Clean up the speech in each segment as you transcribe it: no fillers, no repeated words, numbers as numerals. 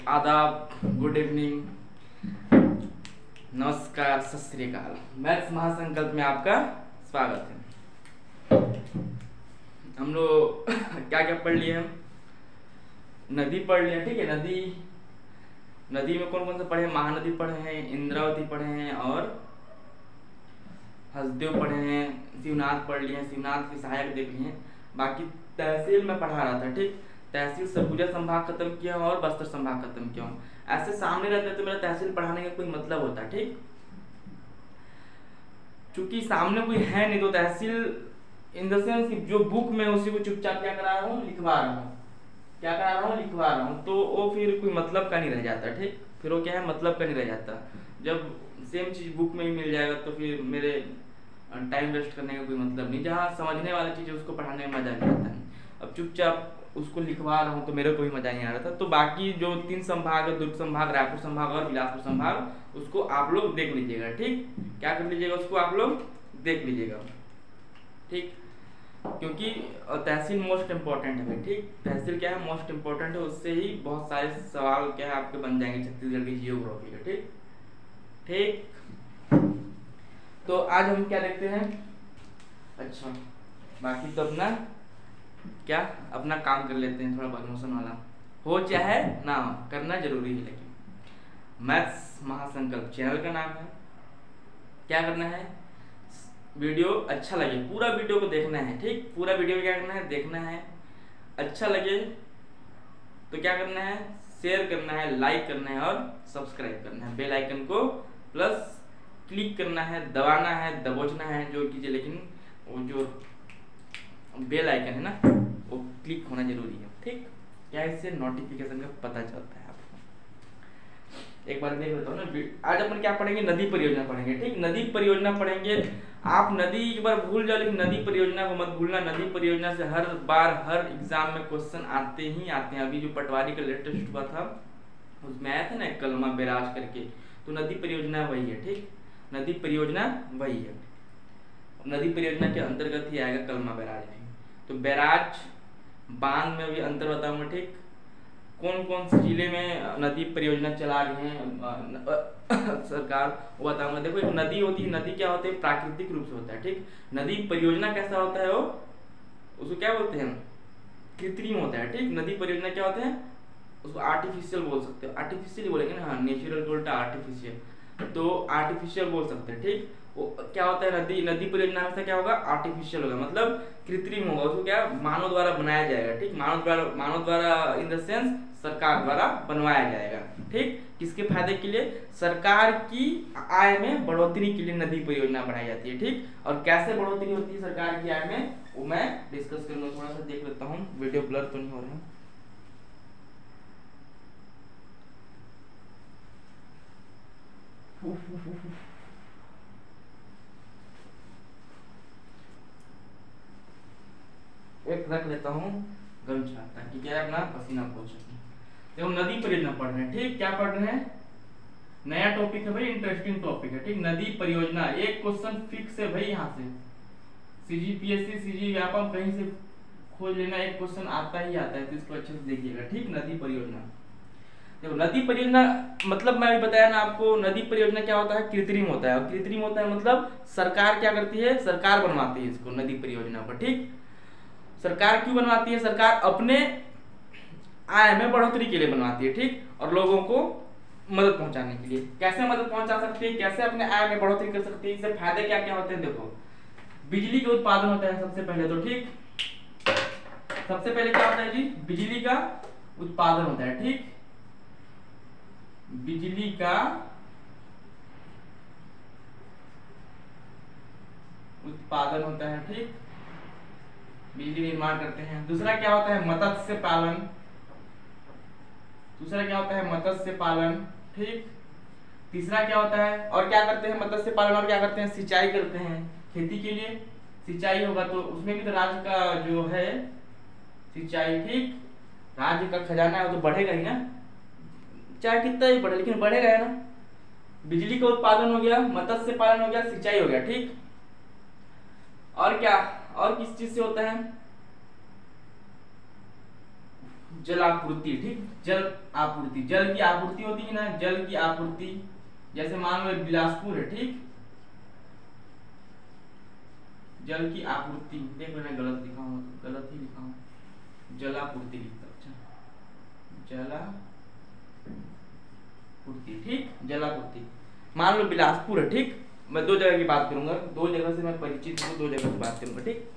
आदाब, good evening, नमस्कार, सत श्री अकाल। मैथ्स महासंकल्प में आपका स्वागत है। हम लोग क्या क्या पढ़ लिए? हम नदी पढ़ लिए, ठीक है। नदी में कौन कौन से पढ़े? महानदी पढ़े हैं, इंद्रावती पढ़े हैं और हसदेव पढ़े हैं, शिवनाथ पढ़ लिए हैं, शिवनाथ के सहायक देख लिए हैं। बाकी तहसील में पढ़ा रहा था, ठीक। तहसील सरगुजा संभाग खत्म किया और बस्तर संभाग खत्म किया हूँ। ऐसे सामने रहते तो मेरा तहसील पढ़ाने का कोई मतलब होता, ठीक। चूंकि सामने कोई है नहीं तो तहसील इन द सेंस जो बुक में उसी को चुपचाप क्या करा रहा हूँ, लिखवा रहा हूँ। क्या करा रहा हूँ? लिखवा रहा हूँ। तो वो फिर कोई मतलब का नहीं रह जाता, ठीक। फिर वो क्या है, मतलब का नहीं रह जाता। जब सेम चीज बुक में ही मिल जाएगा तो फिर मेरे टाइम वेस्ट करने का कोई मतलब नहीं। जहाँ समझने वाली चीज है उसको पढ़ाने में मजा नहीं आता है। अब चुपचाप उसको लिखवा रहा हूँ तो मेरे को भी मजा नहीं आ रहा था। तो बाकी जो 3 संभाग है, दुर्ग संभाग, रायपुर संभाग और बिलासपुर संभाग, उसको आप लोग देख लीजिएगा, ठीक। क्या कर लीजिएगा? उसको आप लोग देख लीजिएगा, ठीक। क्योंकि तहसील मोस्ट इम्पोर्टेंट है, ठीक। तहसील क्या है? मोस्ट इम्पोर्टेंट है। उससे ही बहुत सारे सवाल क्या है आपके बन जाएंगे छत्तीसगढ़ की जियोग्राफी का, ठीक ठीक। तो आज हम क्या देखते हैं? अच्छा, बाकी तो अपना काम कर लेते हैं, थोड़ा प्रमोशन वाला हो चाहे ना हो, करना जरूरी है। लेकिन मैथ्स महासंकल्प चैनल का नाम है। क्या करना है? वीडियो अच्छा लगे, पूरा वीडियो को देखना है, ठीक। पूरा वीडियो क्या करना है? देखना है। अच्छा लगे तो क्या करना है? शेयर करना है, लाइक करना है और सब्सक्राइब करना है। बेल आइकन को प्लस क्लिक करना है, दबाना है, दबोचना है, जो कीजिए। लेकिन वो जो बेल आइकन है ना, वो क्लिक होना जरूरी है, ठीक। क्या इससे नोटिफिकेशन का पता चलता है आपको। एक बार देख लेता हूँ ना। आज अपन क्या पढ़ेंगे? नदी परियोजना पढ़ेंगे, ठीक। नदी परियोजना पढ़ेंगे। आप नदी एक बार भूल जाओ लेकिन नदी परियोजना को मत भूलना। नदी परियोजना से हर बार हर एग्जाम में क्वेश्चन आते ही आते हैं। अभी जो पटवारी का लेटेस्ट हुआ था उसमें आया था ना कलमा बैराज करके, तो नदी परियोजना वही है, ठीक। नदी परियोजना वही है। नदी परियोजना के अंतर्गत ही आएगा कलमा बैराज भी। तो बैराज बांध में भी अंतर बताऊंगा, ठीक। कौन कौन से जिले में नदी परियोजना चला रही है सरकार, वो बताऊंगा। देखो, एक नदी होती है, नदी क्या होती है? प्राकृतिक रूप से होता है, ठीक। नदी परियोजना कैसा होता है? वो उसको क्या बोलते हैं? कृत्रिम होता है, ठीक। नदी परियोजना क्या होते हैं? उसको आर्टिफिशियल बोल सकते हो। आर्टिफिशियल बोलेंगे ना, हाँ, नेचुरल को उल्टा आर्टिफिशियल, तो आर्टिफिशियल बोल सकते हैं, ठीक। वो क्या होता है? नदी परियोजना हमेशा क्या होगा? आर्टिफिशियल होगा, मतलब कृत्रिम होगा। उसको क्या मानव द्वारा बनाया जाएगा, ठीक। मानव द्वारा इन द सेंस सरकार द्वारा बनवाया जाएगा, ठीक। किसके फायदे के लिए? सरकार की आय में बढ़ोतरी के लिए नदी परियोजना बनाई जाती है, ठीक। और कैसे बढ़ोतरी होती है सरकार की आय में, वो मैं डिस्कस करूंगा। थोड़ा सा देख लेता हूँ, वीडियो ब्लर तो नहीं हो रहा है। एक रख लेता हूँ गमछा, ताकि क्या अपना पसीना पहुंच सके। देखो, नदी परियोजना पढ़ रहे हैं, ठीक। क्या पढ़ रहे हैं? नया टॉपिक है भाई, इंटरेस्टिंग टॉपिक है, ठीक। नदी परियोजना एक क्वेश्चन फिक्स है भाई। यहाँ से सीजीपीएससी, सीजी व्यापम कहीं से खोज लेना, एक क्वेश्चन आता ही आता है, तो इसको अच्छे से देखिएगा, ठीक। नदी परियोजना, देखो नदी परियोजना मतलब मैं अभी बताया ना आपको, नदी परियोजना क्या होता है? कृत्रिम होता है। और कृत्रिम होता है मतलब सरकार क्या करती है? सरकार बनवाती है इसको, नदी परियोजना पर, ठीक। सरकार क्यों बनवाती है? सरकार अपने आय में बढ़ोतरी के लिए बनवाती है, ठीक। और लोगों को मदद पहुंचाने के लिए। कैसे मदद पहुंचा सकती है? कैसे अपने आय में बढ़ोतरी कर सकती है? इससे फायदे क्या क्या होते हैं? देखो, बिजली का उत्पादन होता है सबसे पहले तो, ठीक। सबसे पहले क्या होता है जी? बिजली का उत्पादन होता है, ठीक। बिजली का उत्पादन होता है, ठीक। बिजली निर्माण करते हैं। दूसरा क्या होता है? मत्स्य पालन। दूसरा क्या होता है? मत्स्य पालन, ठीक। तीसरा क्या होता है? और क्या करते हैं मत्स्य पालन? और क्या करते हैं? सिंचाई करते हैं। खेती के लिए सिंचाई होगा तो उसमें भी तो राज्य का जो है सिंचाई, ठीक। राज्य का खजाना है वो तो बढ़ेगा ही ना, चाहे कितना ही बढ़े, लेकिन बढ़ेगा है ना। बिजली का उत्पादन हो गया, मत्स्य पालन हो गया, सिंचाई हो गया, ठीक। और क्या? और किस चीज से होता है? जल आपूर्ति, ठीक, जल आपूर्ति, जल की आपूर्ति होती है ना, जल की आपूर्ति। जैसे मान लो बिलासपुर है, ठीक, जल की आपूर्ति, देखो मैं गलत लिखा हूँ, गलत ही लिखा हूँ, जलापूर्ति लिखता, अच्छा, जलापूर्ति, ठीक, जलापूर्ति। मान लो बिलासपुर है, ठीक, मैं दो जगह की बात करूंगा, दो जगह से मैं परिचित हूँ, दो जगह से बात करूंगा, ठीक।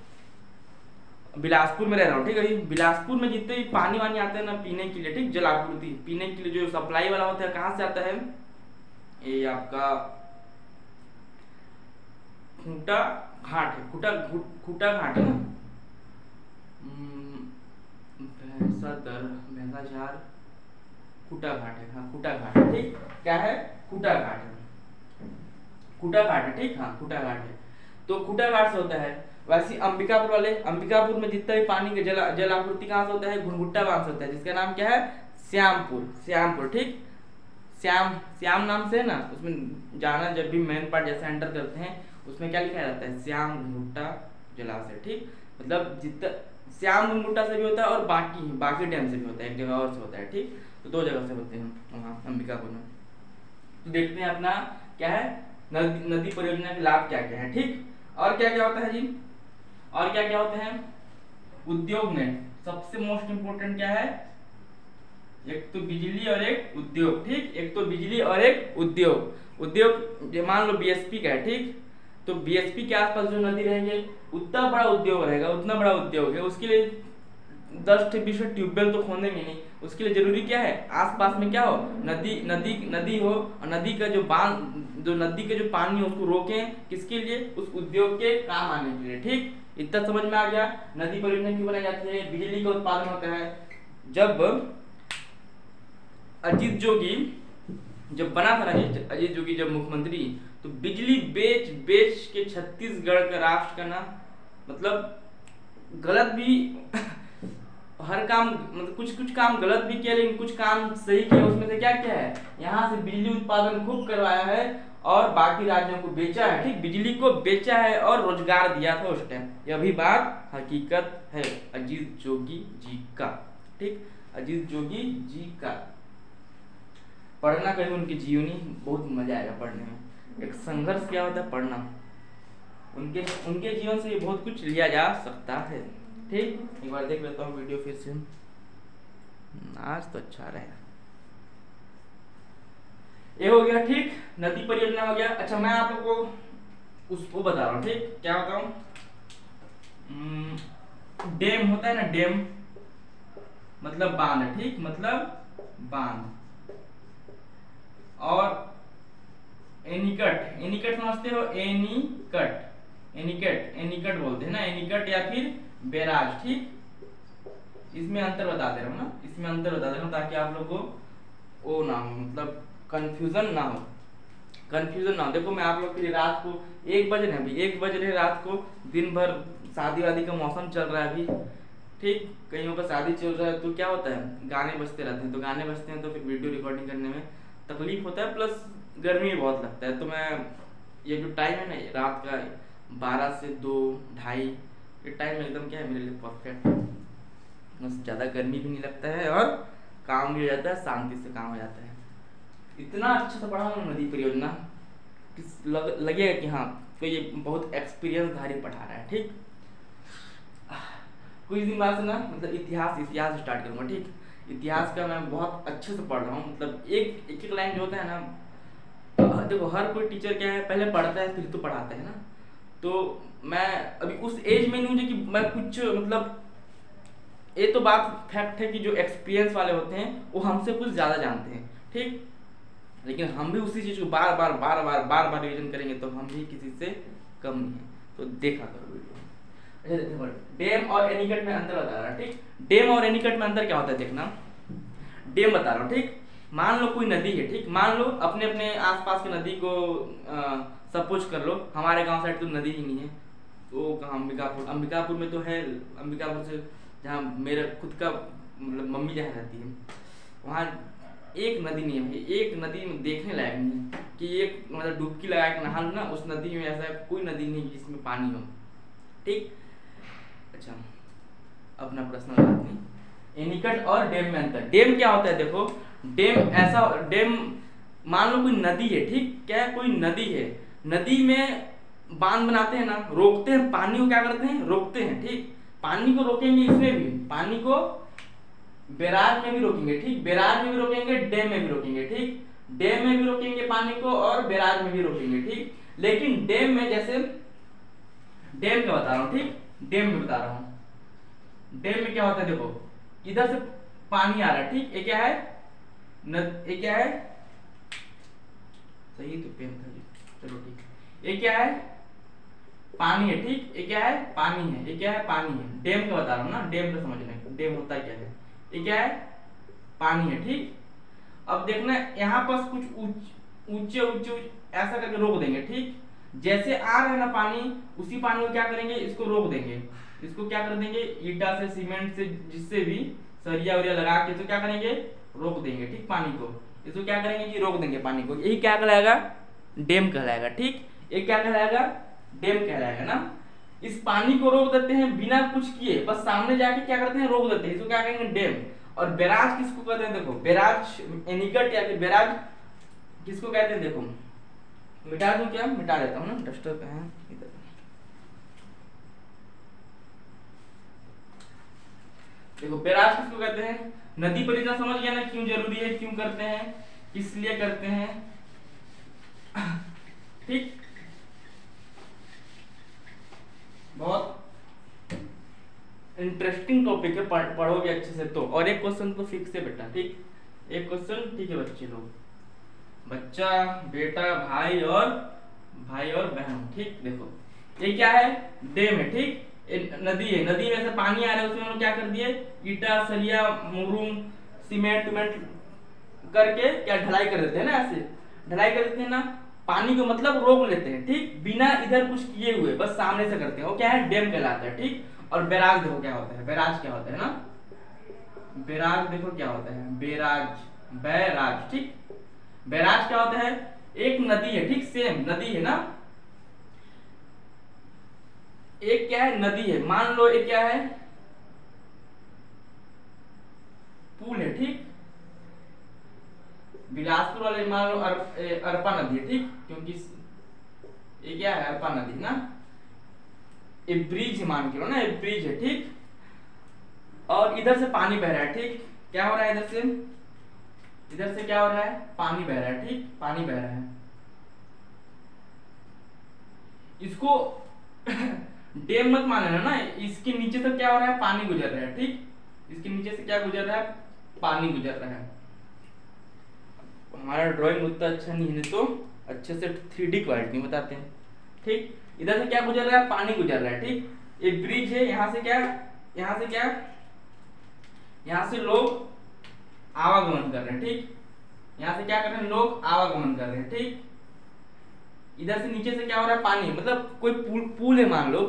बिलासपुर में रह रहा हूँ, ठीक है। बिलासपुर में जितने भी पानी वानी आते हैं ना पीने के लिए, ठीक, जलापूर्ति, पीने के लिए जो सप्लाई वाला होता है, कहाँ से आता है, ये आपका खूंटा घाट है, खूंटा घाट है ना, भैंसाझार खूंटा घाट है, हाँ खूंटा घाट है, ठीक, क्या है, खूंटा घाट है, खूंटा घाट है, ठीक, हाँ खूंटा घाट है। तो खूंटा घाट से होता है। वैसे अंबिकापुर वाले, अंबिकापुर में जितना भी पानी के जल आपूर्ति कहाँ से होता है, घुनघुट्टा बांध से होता है, जिसका नाम क्या है, श्यामपुर, ठीक, श्याम नाम से है ना, उसमें जाना, जब भी मेन पार्ट जैसे एंटर करते हैं उसमें क्या लिखा जाता है, श्याम घुनघुट्टा जलाशय, ठीक, मतलब जितना श्याम घुनघुट्टा से भी होता है और बाकी डैम से भी होता है, एक जगह और से होता है, ठीक, तो दो जगह से होते हैं वहाँ अंबिकापुर में। तो देखते हैं अपना क्या है, नदी परियोजना के लाभ क्या क्या है, ठीक, और क्या क्या होता है जी, और क्या क्या होते हैं, उद्योग में सबसे मोस्ट इंपोर्टेंट क्या है, एक तो बिजली और एक उद्योग, ठीक, एक तो बिजली और एक उद्योग। मान लो बीएसपी का है, ठीक, तो बीएसपी के आसपास जो नदी रहेंगे उतना बड़ा उद्योग रहेगा, उतना बड़ा उद्योग है, उसके लिए 10 से 20 ट्यूबवेल तो खोदेंगे नहीं, उसके लिए जरूरी क्या है, आसपास में क्या हो, नदी हो, और नदी का जो नदी के जो पानी हो उसको रोकें, किसके लिए, उस उद्योग के काम आने के लिए, ठीक। इतना समझ में आ गया। नदी परियोजना क्यों बनाई जाती है, बिजली का उत्पादन होता है। जब अजीत जोगी जब बना था ना, अजीत जोगी जब मुख्यमंत्री, तो बिजली बेच के छत्तीसगढ़ का राष्ट्र का ना, मतलब गलत भी हर काम, मतलब कुछ काम गलत भी किया लेकिन कुछ काम सही किया। उसमें से क्या क्या है, यहाँ से बिजली उत्पादन खूब करवाया है और बाकी राज्यों को बेचा है, ठीक, बिजली को बेचा है और रोजगार दिया था उस टाइम। यह भी बात हकीकत है अजीत जोगी जी का, ठीक, अजीत जोगी जी का। पढ़ना कहीं उनकी जीवनी, बहुत मजा आएगा पढ़ने में। एक संघर्ष क्या होता है, पढ़ना, उनके जीवन से बहुत कुछ लिया जा सकता है, ठीक। एक बार देख लेता हूँ वीडियो फिर से, आज तो अच्छा रहेगा। ये हो गया, ठीक, नदी परियोजना हो गया। अच्छा, मैं आप लोग को उसको बता रहा हूँ, ठीक, क्या बताऊँ, डैम होता है ना, डैम मतलब बांध, ठीक, मतलब बांध, और एनीकट समझते हो, एनीकट बोलते हैं ना, एनीकट या फिर बैराज, ठीक। इसमें अंतर बता दे रहा हूँ ना, इसमें अंतर बता दे रहा हूँ ताकि आप लोग को वो ना हो, मतलब कंफ्यूजन ना हो। देखो मैं आप लोग के लिए रात को 1 बज रहे हैं, अभी 1 बज रहे रात को, दिन भर शादी वादी का मौसम चल रहा है अभी, ठीक, कहीं पर शादी चल रहा है, तो क्या होता है, गाने बजते रहते हैं, तो गाने बजते हैं तो फिर वीडियो रिकॉर्डिंग करने में तकलीफ होता है, प्लस गर्मी बहुत लगता है। तो मैं ये जो टाइम है ना, रात का 12 से 2, 2:30, ये टाइम एकदम क्या है मेरे लिए परफेक्ट, बस ज़्यादा गर्मी भी नहीं लगता है और काम भी हो जाता है, शांति से काम हो जाता है। इतना अच्छा से पढ़ा हूँ नदी परियोजना, लगेगा कि हाँ तो ये बहुत एक्सपीरियंस धारी पढ़ा रहा है, ठीक। कुछ दिन बाद से ना, मतलब इतिहास स्टार्ट करूँगा, ठीक। इतिहास का मैं बहुत अच्छे से पढ़ रहा हूँ, मतलब एक लाइन जो होता है ना, देखो हर कोई टीचर क्या है, पहले पढ़ता है फिर तो पढ़ाता है ना। तो मैं अभी उस एज में नहीं हूँ कि मैं कुछ, मतलब ये तो बात फैक्ट है कि जो एक्सपीरियंस वाले होते हैं वो हमसे कुछ ज़्यादा जानते हैं, ठीक, लेकिन हम भी उसी चीज़ को बार बार रिवीजन करेंगे तो हम भी किसी से कम नहीं है। तो देखा करो वीडियो। डैम और एनीकट में अंतर बता रहा, ठीक। डैम और एनीकट में अंतर क्या होता है, देखना। डैम बता रहा हूँ, ठीक। मान लो कोई नदी है, ठीक, मान लो अपने आसपास की नदी को सपोज कर लो, हमारे गांव साइड तो नदी ही नहीं है, तो कहाँ, अंबिकापुर में तो है। अंबिकापुर से जहाँ मेरा खुद का, मतलब मम्मी जहाँ रहती है, वहाँ एक नदी नहीं है भाई, एक नदी में देखने लायक नहीं है कि एक, मतलब डुबकी लगा के नहा लो ना उस नदी में, ऐसा कोई नदी नहीं जिसमें पानी हो, ठीक। अच्छा, अपना पर्सनल बात नहीं। एनीकट और डैम में अंतर। डैम क्या होता है देखो, डैम मान लो कोई नदी है, ठीक, क्या है, कोई नदी है, नदी में बांध बनाते हैं ना, रोकते हैं पानी को, क्या करते हैं, रोकते हैं, ठीक। पानी को रोकेंगे, इसमें भी पानी को बैराज में भी रोकेंगे, ठीक, बैराज में भी रोकेंगे, डैम में भी रोकेंगे, ठीक, डैम में भी रोकेंगे पानी को और बैराज में भी रोकेंगे, ठीक। लेकिन डैम में, जैसे डैम का बता रहा हूं, ठीक, डैम में बता रहा हूं, डैम में क्या होता है देखो, इधर से पानी आ रहा है, ठीक, ये क्या है, ये क्या है, सही तो पेन था जी, चलो ठीक, ये क्या है, पानी है, ठीक, ये क्या है, पानी है, ये क्या है, पानी है। डैम का बता रहा हूँ ना, डैम का समझना है, डैम होता क्या है, ये क्या है, पानी है, ठीक। अब देखना यहाँ पर कुछ ऊंचे ऊंचे ऐसा करके रोक देंगे, ठीक। जैसे आ रहा है ना पानी, उसी पानी को क्या करेंगे, इसको रोक देंगे, इसको क्या कर देंगे, ईटा से, सीमेंट से, जिससे भी सरिया वरिया लगा के इसको क्या करेंगे, रोक देंगे, ठीक, पानी को, इसको क्या करेंगे जी, रोक देंगे पानी को, यही क्या कहलाएगा, डैम कहलाएगा, ठीक। ये क्या कहलाएगा, डैम कहलाएगा ना। इस पानी को रोक देते हैं बिना कुछ किए, बस सामने जाके क्या करते हैं, रोक देते हैं, इसको क्या कहेंगे, डैम। और बैराज किसको कहते हैं देखो, बैराज, एनीकट या फिर बैराज किसको कहते हैं देखो, मिटा दूं क्या, मिटा देता हूं ना, डस्टर पे है इधर। देखो बैराज किसको कहते हैं, नदी पर, इतना समझ गया ना क्यों जरूरी है, क्यों करते हैं, किस लिए करते हैं, ठीक। बहुत इंटरेस्टिंग टॉपिक है, पढ़ोगे अच्छे से तो। और एक क्वेश्चन तो फिक्स है बेटा, ठीक, एक क्वेश्चन, ठीक है बच्चे लोग, बच्चा, बेटा, भाई और बहन, ठीक। देखो ये क्या है, डैम है, ठीक, नदी है, नदी में से पानी आ रहा है, उसमें हम लोग क्या कर दिए, ईटा, सरिया, मुरूम, सीमेंट करके क्या ढलाई कर देते हैं ना, ऐसे ढलाई कर देते हैं ना, पानी को मतलब रोक लेते हैं, ठीक, बिना इधर कुछ किए हुए, बस सामने से करते हैं, वो क्या है, डैम कहलाता है, ठीक। और बैराज देखो क्या होता है, बैराज क्या होता है ना, बैराज देखो क्या होता है, बैराज, ठीक। बैराज क्या होता है, एक नदी है, ठीक, सेम नदी है ना, एक क्या है, नदी है, मान लो एक क्या है, पुल है, ठीक, बिलासपुर वाले मान लो अरपा नदी है, ठीक, क्योंकि ये क्या है, अरपा नदी ना, ये ब्रिज मान के लो ना, ये ब्रिज है, ठीक। और इधर से पानी बह रहा है, ठीक, क्या हो रहा है, इधर से क्या हो रहा है, पानी बह रहा है, ठीक, पानी बह रहा है, इसको डैम मत मान लेना ना, इसके नीचे से क्या हो रहा है, पानी गुजर रहा है, ठीक, इसके नीचे से क्या गुजर रहा है, पानी गुजर रहा है। हमारा ड्राइंग उतना अच्छा नहीं है तो अच्छे से 3D क्वालिटी में बताते हैं, ठीक। इधर से क्या गुजर रहा है, पानी गुजर रहा है, ठीक, ये ब्रिज है, यहाँ से क्या, यहाँ से लोग आवागमन कर रहे हैं, ठीक, यहाँ से क्या कर रहे हैं, लोग आवागमन कर रहे हैं, ठीक। इधर से नीचे से क्या हो रहा है, पानी, मतलब कोई पुल है, मान लो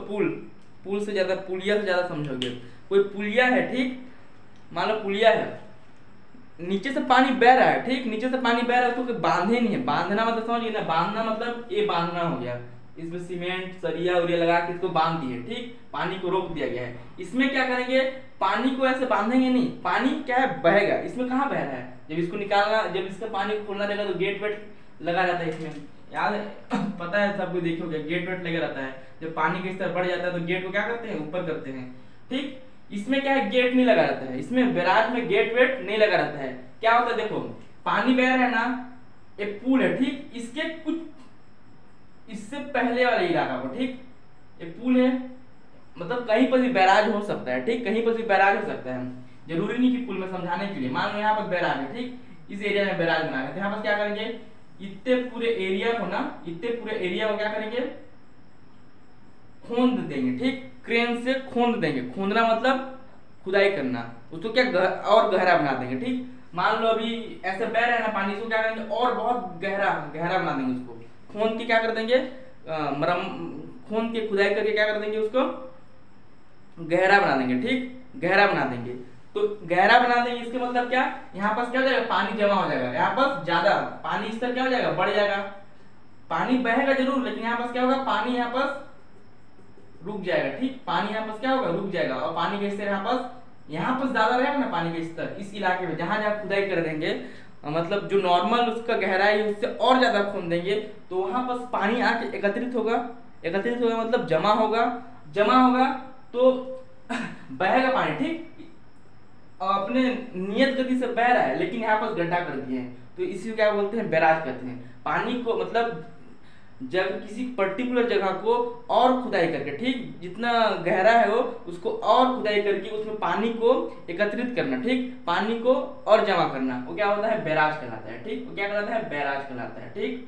पुल से ज्यादा, पुलिया से ज्यादा समझोगे, कोई पुलिया है, ठीक, मान लो पुलिया है, नीचे से पानी बह रहा है, ठीक, नीचे से पानी बह रहा है, तो बांधे नहीं है, बांधना मतलब समझ गए ना, बांधना मतलब ये बांधना हो गया, इसमें सीमेंट, सरिया उरिया लगा के इसको बांध दिए, ठीक, पानी को रोक दिया गया है। इसमें क्या करेंगे, पानी को ऐसे बांधेंगे नहीं, पानी क्या है, बहेगा, इसमें कहाँ बह रहा है, जब इसको निकालना, जब इसका पानी को खोलना रहेगा तो गेट वेट लगा रहता है, इसमें याद पता है सब कुछ, देखोगे गेट वेट लगा रहता है, जब पानी का स्तर बढ़ जाता है तो गेट को क्या करते हैं, ऊपर करते हैं, ठीक। इसमें क्या है, गेट नहीं लगा रहता है, इसमें बैराज में गेट वेट नहीं लगा रहता है। क्या होता है देखो, पानी बह रहा है ना, एक पुल है, ठीक, इसके कुछ इससे पहले वाले इलाका को, ठीक, एक पुल है, मतलब कहीं पर भी बैराज हो सकता है, ठीक, कहीं पर भी बैराज हो सकता है, जरूरी नहीं कि पुल में समझाने के लिए, मान लो यहाँ पर बैराज है, ठीक, इस एरिया में बैराज बना है, यहाँ पर क्या करेंगे, इतने पूरे एरिया को क्या करेंगे, खोद देंगे, ठीक, क्रेन से खोद देंगे, खोदना मतलब खुदाई करना, उसको क्या और गहरा बना देंगे, ठीक। मान लो अभी ऐसे बह रहा है ना पानी, इसको क्या करेंगे, और बहुत गहरा बना देंगे, उसको खोद के क्या कर देंगे, खोद के खुदाई करके क्या कर देंगे, उसको गहरा बना देंगे, ठीक, गहरा बना देंगे। तो गहरा बना देंगे, इसके मतलब क्या, यहाँ पास क्या हो जाएगा, पानी जमा हो जाएगा, यहाँ पास ज्यादा पानी स्तर क्या हो जाएगा, बढ़ जाएगा, पानी बहेगा जरूर, लेकिन यहाँ पास क्या होगा, पानी यहाँ पास रुक जाएगा, ठीक, पानी यहाँ पास क्या होगा, रुक जाएगा, और पानी का स्तर यहाँ पास यहाँ पर ज्यादा रहेगा ना पानी का स्तर इस इलाके में, जहां जहां खुदाई कर देंगे मतलब जो नॉर्मल उसका गहराई है उससे और ज्यादा खोद देंगे, तो वहां पर पानी आके एकत्रित होगा, एकत्रित होगा मतलब जमा होगा, जमा होगा तो बहेगा पानी, ठीक अपने नियत गति से बह रहा है, लेकिन यहाँ पर गड्ढा कर दिए हैं, तो इसी को क्या बोलते हैं, बैराज कहते हैं। पानी को मतलब जब किसी पर्टिकुलर जगह को और खुदाई करके, ठीक जितना गहरा है वो उसको और खुदाई करके उसमें पानी को एकत्रित करना, ठीक पानी को और जमा करना, वो क्या होता है, बैराज कहलाता है। ठीक वो क्या कहलाता है, बैराज कहलाता है। ठीक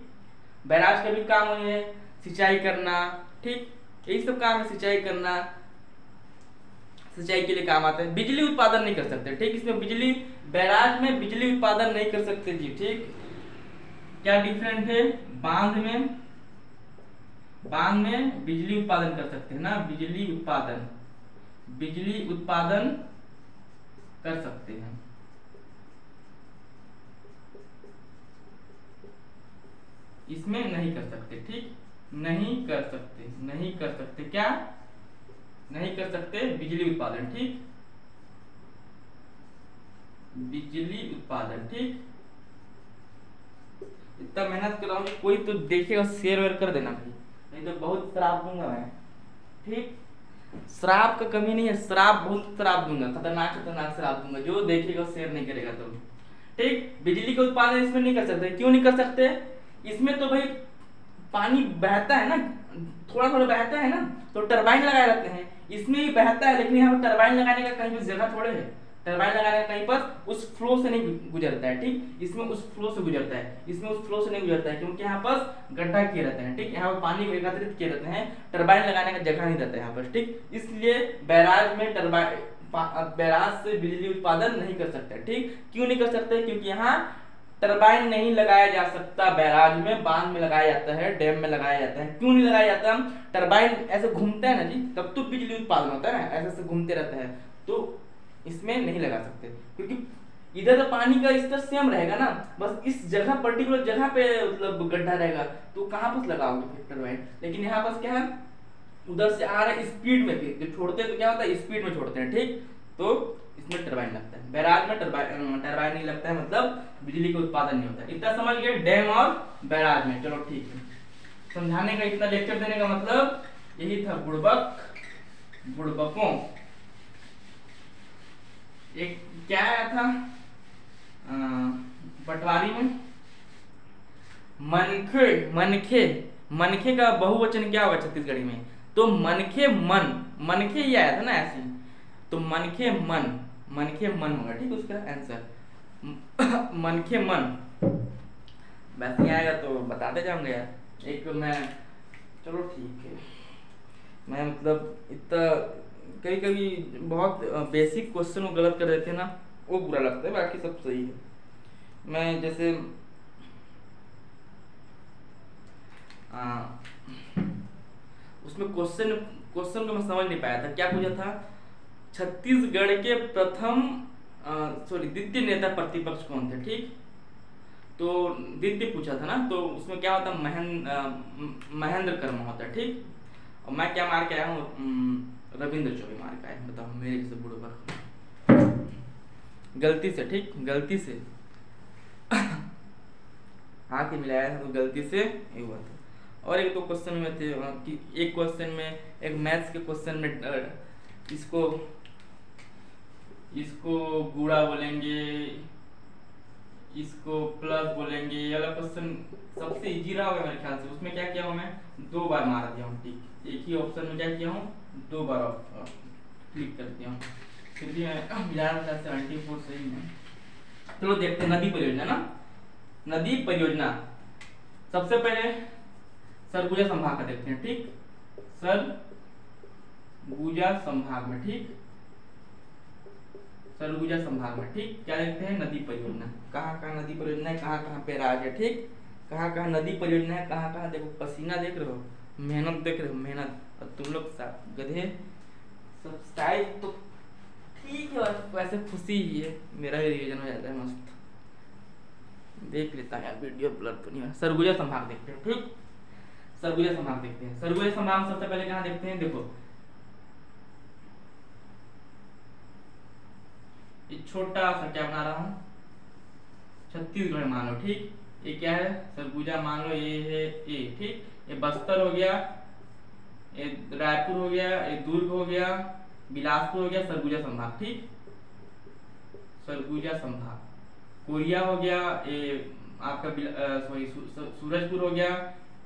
बैराज का भी काम वही है, सिंचाई करना, ठीक यही सब काम है, सिंचाई करना, सिंचाई के लिए काम आता है। बिजली उत्पादन नहीं कर सकते, ठीक इसमें बिजली, बैराज में बिजली उत्पादन नहीं कर सकते जी। ठीक क्या डिफरेंट है, बांध में बिजली उत्पादन कर सकते हैं ना, बिजली उत्पादन कर सकते हैं। इसमें नहीं कर सकते, ठीक नहीं कर सकते क्या नहीं कर सकते बिजली उत्पादन, ठीक बिजली उत्पादन। ठीक इतना मेहनत कर रहा हूँ, कोई तो देखेगा शेयर वेयर कर देना भाई, नहीं तो बहुत श्राप दूंगा मैं। ठीक श्राप का कमी नहीं है, श्राप बहुत श्राप दूंगा, खतरनाक श्राप दूंगा, जो देखेगा शेयर नहीं करेगा तो। ठीक बिजली का उत्पादन इसमें नहीं कर सकते, क्यों नहीं कर सकते, इसमें तो भाई पानी बहता है ना, थोड़ा थोड़ा बहता है ना, तो टरबाइन लगाए रहते हैं, इसमें भी बहता है, लेकिन यहाँ पर टरबाइन लगाने का कहीं भी जगह थोड़े है, टरबाइन लगाने का कहीं पर उस फ्लो से नहीं गुजरता है। ठीक इसमें उस फ्लो से गुजरता है, इसमें उस फ्लो से नहीं गुजरता है, क्योंकि यहाँ पर गड्ढा किए रहते हैं। ठीक यहाँ पर पानी को एकत्रित किए रहते हैं, टरबाइन लगाने का जगह नहीं रहता है यहाँ पर। ठीक इसलिए बैराज में बैराज से बिजली उत्पादन नहीं कर सकते। ठीक क्यों नहीं कर सकते, क्योंकि यहाँ टरबाइन नहीं लगाया जा सकता, बैराज में, बांध में लगाया जाता है, डैम में लगाया जाता है। क्यों नहीं लगाया जाता, टरबाइन ऐसे घूमता है ना जी, तब तो बिजली उत्पादन होता है ना, ऐसे ऐसे घूमते रहता है, तो इसमें नहीं लगा सकते, क्योंकि इधर तो पानी का स्तर सेम रहेगा ना, बस इस जगह पर्टिकुलर जगह पे मतलब गड्ढा रहेगा, तो कहाँ पर लगाओगे फिर टरबाइन। लेकिन यहाँ पर क्या है, उधर से आ रहा है स्पीड में, फिर छोड़ते हैं तो क्या होता है, स्पीड में छोड़ते हैं। ठीक तो इसमें टरबाइन लगता है, बैराज में टरबाइन नहीं लगता है, मतलब बिजली का उत्पादन नहीं होता है। इतना समझ गए डैम और बैराज में। चलो ठीक है, समझाने का इतना लेक्चर देने का मतलब यही था, बुड़बकों। एक क्या आया था पटवारी में, मनखे का बहुवचन क्या होगा छत्तीसगढ़ी में, तो मनखे ही आया था ना ऐसे, तो मनखे मन होगा। ठीक उसका आंसर मनखे मन, वैसे आएगा तो बताते जाऊंगा यार। एक मैं, चलो ठीक है, मैं मतलब इतना कभी कभी बहुत बेसिक क्वेश्चन को गलत कर देते हैं ना, वो बुरा लगता है, बाकी सब सही है। मैं जैसे उसमें क्वेश्चन को मैं समझ नहीं पाया था, क्या पूछा था, छत्तीसगढ़ के द्वितीय नेता प्रतिपक्ष कौन थे। ठीक तो द्वितीय पूछा था ना, तो उसमें क्या होता, महेंद्र कर्मा होता है। ठीक और मैं क्या मार के आया हूँ, रविंद्र चौबे मार के आया हूँ, बताओ मेरे जैसे बूढ़े पर गलती से, ठीक गलती से हाँ कि मिलाया था, तो गलती से ये हुआ था। और एक दो क्वेश्चन में थे कि एक क्वेश्चन में, एक मैथ्स के क्वेश्चन में इसको गुणा बोलेंगे, इसको प्लस बोलेंगे, ये वाला क्वेश्चन सबसे इजी रहा होगा मेरे ख्याल से। उसमें क्या किया हूँ मैं, 2 बार मार दिया हूँ। ठीक एक ही ऑप्शन में क्या किया हूँ, 2 बार क्लिक कर दिया हूँ, फिर भी मैं मिलाना था 74 सही है। चलो देखते हैं नदी परियोजना ना, नदी परियोजना सबसे पहले सरगुजा संभाग का देखते हैं। ठीक सरगुजा संभाग में, ठीक सरगुजा संभाग में, ठीक क्या देखते हैं, नदी परियोजना, कहाँ कहाँ नदी परियोजना है, कहाँ कहाँ पे राज है। ठीक कहाँ कहाँ नदी परियोजना है, कहाँ कहाँ देखो, पसीना देख रहे हो, मेहनत देख रहे हो, मेहनत। और तुम लोग गधे सब्सक्राइब तो ठीक है, वैसे खुशी ही है, मेरा भी रिवीजन हो जाता है मस्त, देख लेता है यार, वीडियो ब्लर तो नहीं है। सरगुजा संभाग देखते हैं। ठीक सरगुजा संभाग देखते हैं, सरगुजा संभाग सबसे पहले कहाँ देखते हैं, देखो छोटा सा क्या बना रहा हूँ, छत्तीसगढ़ मान लो, ठीक। ये क्या है, सरगुजा मान लो, ये है ए, ठीक। ये बस्तर हो गया, ये रायपुर हो गया, ये दुर्ग हो गया, बिलासपुर हो गया, सरगुजा संभाग, ठीक, सरगुजा संभाग। कोरिया हो गया, ये आपका सॉरी सूरजपुर हो गया,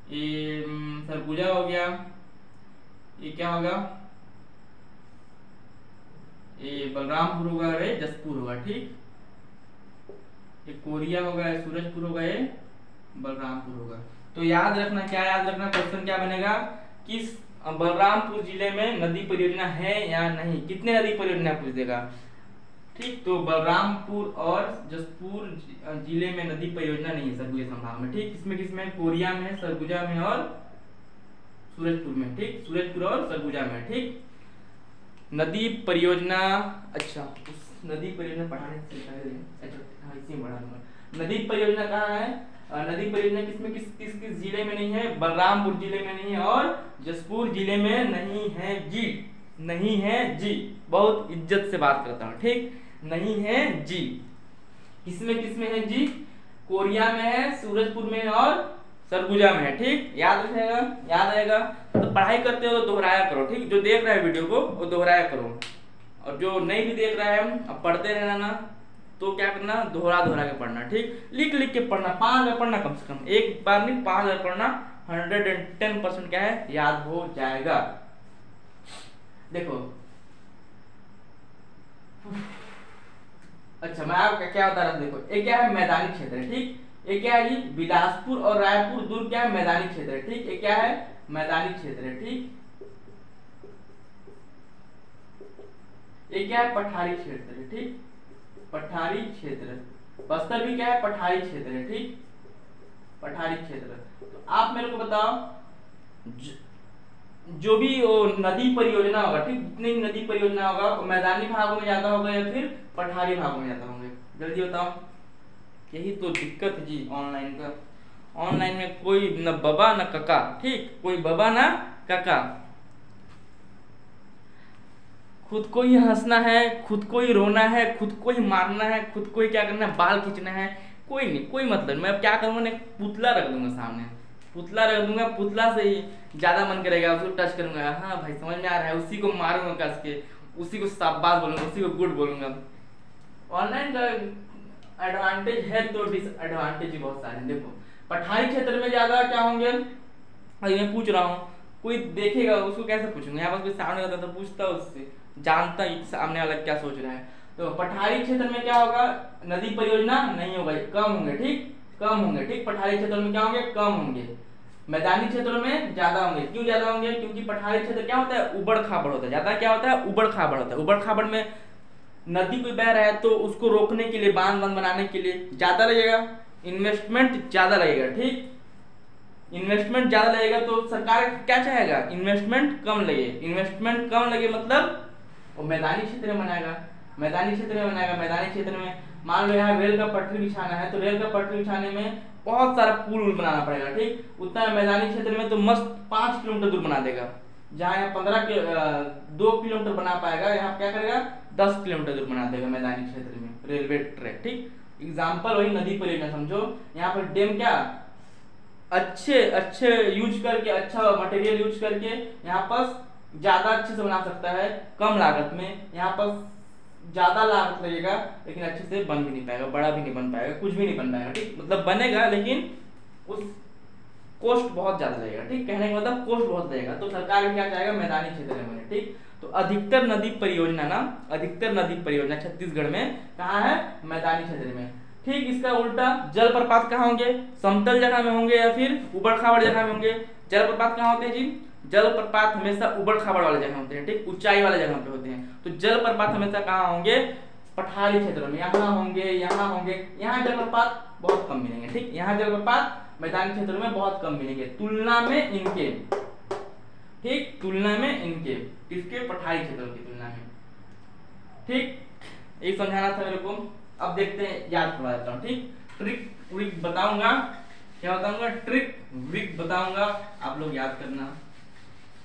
ये सरगुजा हो गया, ये क्या होगा, ये बलरामपुर होगा, ये जसपुर होगा, ठीक। ये कोरिया होगा, ये सूरजपुर होगा, ये बलरामपुर होगा। तो याद रखना, क्या याद रखना, क्वेश्चन क्या बनेगा कि बलरामपुर जिले में नदी परियोजना है या नहीं, कितने नदी परियोजना पूछ देगा, ठीक। तो बलरामपुर और जसपुर जिले में नदी परियोजना नहीं है सरगुजा संभाग में, ठीक। किसमें किसमें, कोरिया में, सरगुजा में और सूरजपुर में, ठीक, सूरजपुर और सरगुजा में, ठीक। नदी परियोजना, अच्छा उस नदी परियोजना पढ़ाने से पहले, अच्छा इसी में बढ़ा दूंगा। नदी परियोजना कहाँ है, नदी परियोजना किसमें किस किस किस जिले में नहीं है, बलरामपुर जिले में नहीं है और जसपुर जिले में नहीं है जी, नहीं है जी, बहुत इज्जत से बात करता हूँ, ठीक, नहीं है जी। किसमें है जी, कोरिया में है, सूरजपुर में है और सरगुजा में है, ठीक। याद रखेगा, याद रहेगा। तो पढ़ाई करते हो तो दोहराया करो, ठीक। जो देख रहा है वीडियो को वो दोहराया करो, और जो नहीं भी देख रहा है अब पढ़ते रहना ना, तो क्या करना, दोहरा के पढ़ना, ठीक। लिख के पढ़ना, 5 बार पढ़ना कम से कम, एक बार नहीं 5 बार पढ़ना, 110% क्या है, याद हो जाएगा। देखो अच्छा मैं आपको क्या बता रहा हूँ, देखो ये क्या है, मैदानी क्षेत्र है, ठीक। ये क्या है जी, बिलासपुर और रायपुर दुर्ग क्या है, मैदानी क्षेत्र है, ठीक। ये क्या है, मैदानी क्षेत्र है, ठीक। ये क्या है, पठारी क्षेत्र है, ठीक, पठारी क्षेत्र। बस्तर भी क्या है, पठारी क्षेत्र है, ठीक, पठारी क्षेत्र। तो आप मेरे को बताओ, जो भी वो नदी परियोजना होगा, ठीक, जितनी भी नदी परियोजना होगा वो मैदानी भागों में ज्यादा होगा या फिर पठारी भागों में ज्यादा होंगे, जल्दी बताओ। यही तो दिक्कत है जी ऑनलाइन का, ऑनलाइन में कोई न बाबा न काका, ठीक, कोई बाबा ना काका। खुद को ही हंसना है, खुद को ही रोना है, खुद को ही मारना है, खुद को ही क्या करना है, बाल खींचना है, कोई नहीं, कोई मतलब। मैं अब क्या करूँगा, पुतला रख दूंगा सामने, पुतला रख दूंगा, पुतला से ही ज्यादा मन करेगा, उसको टच करूंगा, हाँ भाई समझ में आ रहा है, उसी को मारूंगा कस के, उसी को शाबाश बोलूंगा, उसी को गुड बोलूंगा। ऑनलाइन का एडवांटेज है तो डिसएडवांटेज भी बहुत सारे। देखो पठारी क्षेत्र में ज्यादा क्या होंगे, अभी मैं पूछ रहा हूँ, कोई देखेगा उसको कैसे पूछूंगा, यहाँ पर कोई सामने रहता तो पूछता, उससे जानता सामने वाला क्या सोच रहा है। तो पठारी क्षेत्र में क्या होगा, नदी परियोजना नहीं होगा, कम होंगे, ठीक, कम होंगे, ठीक। पठारी क्षेत्र में क्या होंगे, कम होंगे। मैदानी क्षेत्रों में ज्यादा होंगे, क्यों ज्यादा होंगे, क्योंकि पठारी क्षेत्र क्या होता है, उबड़ खाबड़ होता है, ज्यादा क्या होता है, उबड़ खाबड़ होता है। उबड़ खाबड़ में नदी कोई बह रहा है तो उसको रोकने के लिए, बांध बनाने के लिए ज्यादा लगेगा, इन्वेस्टमेंट ज्यादा लगेगा, ठीक, इन्वेस्टमेंट ज्यादा लगेगा। तो सरकार क्या चाहेगा, इन्वेस्टमेंट कम लगे, इन्वेस्टमेंट कम लगे मतलब वो मैदानी क्षेत्र में बनाएगा, मैदानी क्षेत्र में बनाएगा। मैदानी क्षेत्र में मान लो यहाँ रेल का पटरी बिछाना है, तो रेल का पटरी बिछाने में बहुत सारा पुल बनाना पड़ेगा, ठीक। उतना मैदानी क्षेत्र में तो मस्त 5 किलोमीटर दूर बना देगा, जहाँ यहाँ 2 किलोमीटर बना पाएगा, यहाँ क्या करेगा 10 किलोमीटर दूर बना देगा मैदानी क्षेत्र में रेलवे ट्रैक, ठीक। एग्जाम्पल वही नदी परियोजना समझो, यहाँ पर डैम क्या अच्छे यूज करके, अच्छा मटेरियल यूज करके यहाँ पर ज्यादा अच्छे से बना सकता है, कम लागत में। यहाँ पर ज्यादा लागत लगेगा लेकिन अच्छे से बन भी नहीं पाएगा, बड़ा भी नहीं बन पाएगा, कुछ भी नहीं बन पाएगा, ठीक। मतलब बनेगा लेकिन उस कॉस्ट बहुत ज्यादा लगेगा, ठीक। कहने का मतलब कॉस्ट बहुत लगेगा। तो सरकार क्या चाहेगा, मैदानी क्षेत्र में बने, ठीक। तो अधिकतर नदी परियोजना ना, अधिकतर नदी परियोजना छत्तीसगढ़ में कहाँ है, मैदानी क्षेत्र में, ठीक। इसका उल्टा जलप्रपात कहाँ होंगे, समतल जगह में होंगे या फिर उबड़ खाबड़ जगह में होंगे। जलप्रपात कहाँ होते हैं जी, जलप्रपात हमेशा उबड़ खाबड़ वाले जगह होते हैं, ठीक, ऊंचाई वाले जगह पे होते हैं। तो जलप्रपात हमेशा कहाँ होंगे, पठारी क्षेत्र में, यहाँ होंगे, यहाँ होंगे। यहाँ जलप्रपात बहुत कम मिलेंगे, ठीक। यहाँ जलप्रपात मैदानी क्षेत्र में बहुत कम मिलेंगे तुलना में इनके, ठीक, तुलना में इनके, किसके, पठारी क्षेत्रों की तुलना में, ठीक। ये समझाना था मेरे को। अब देखते हैं, याद करवा देता हूँ, ठीक। ट्रिक विक बताऊंगा, क्या बताऊंगा, ट्रिक विक बताऊंगा, आप लोग याद करना,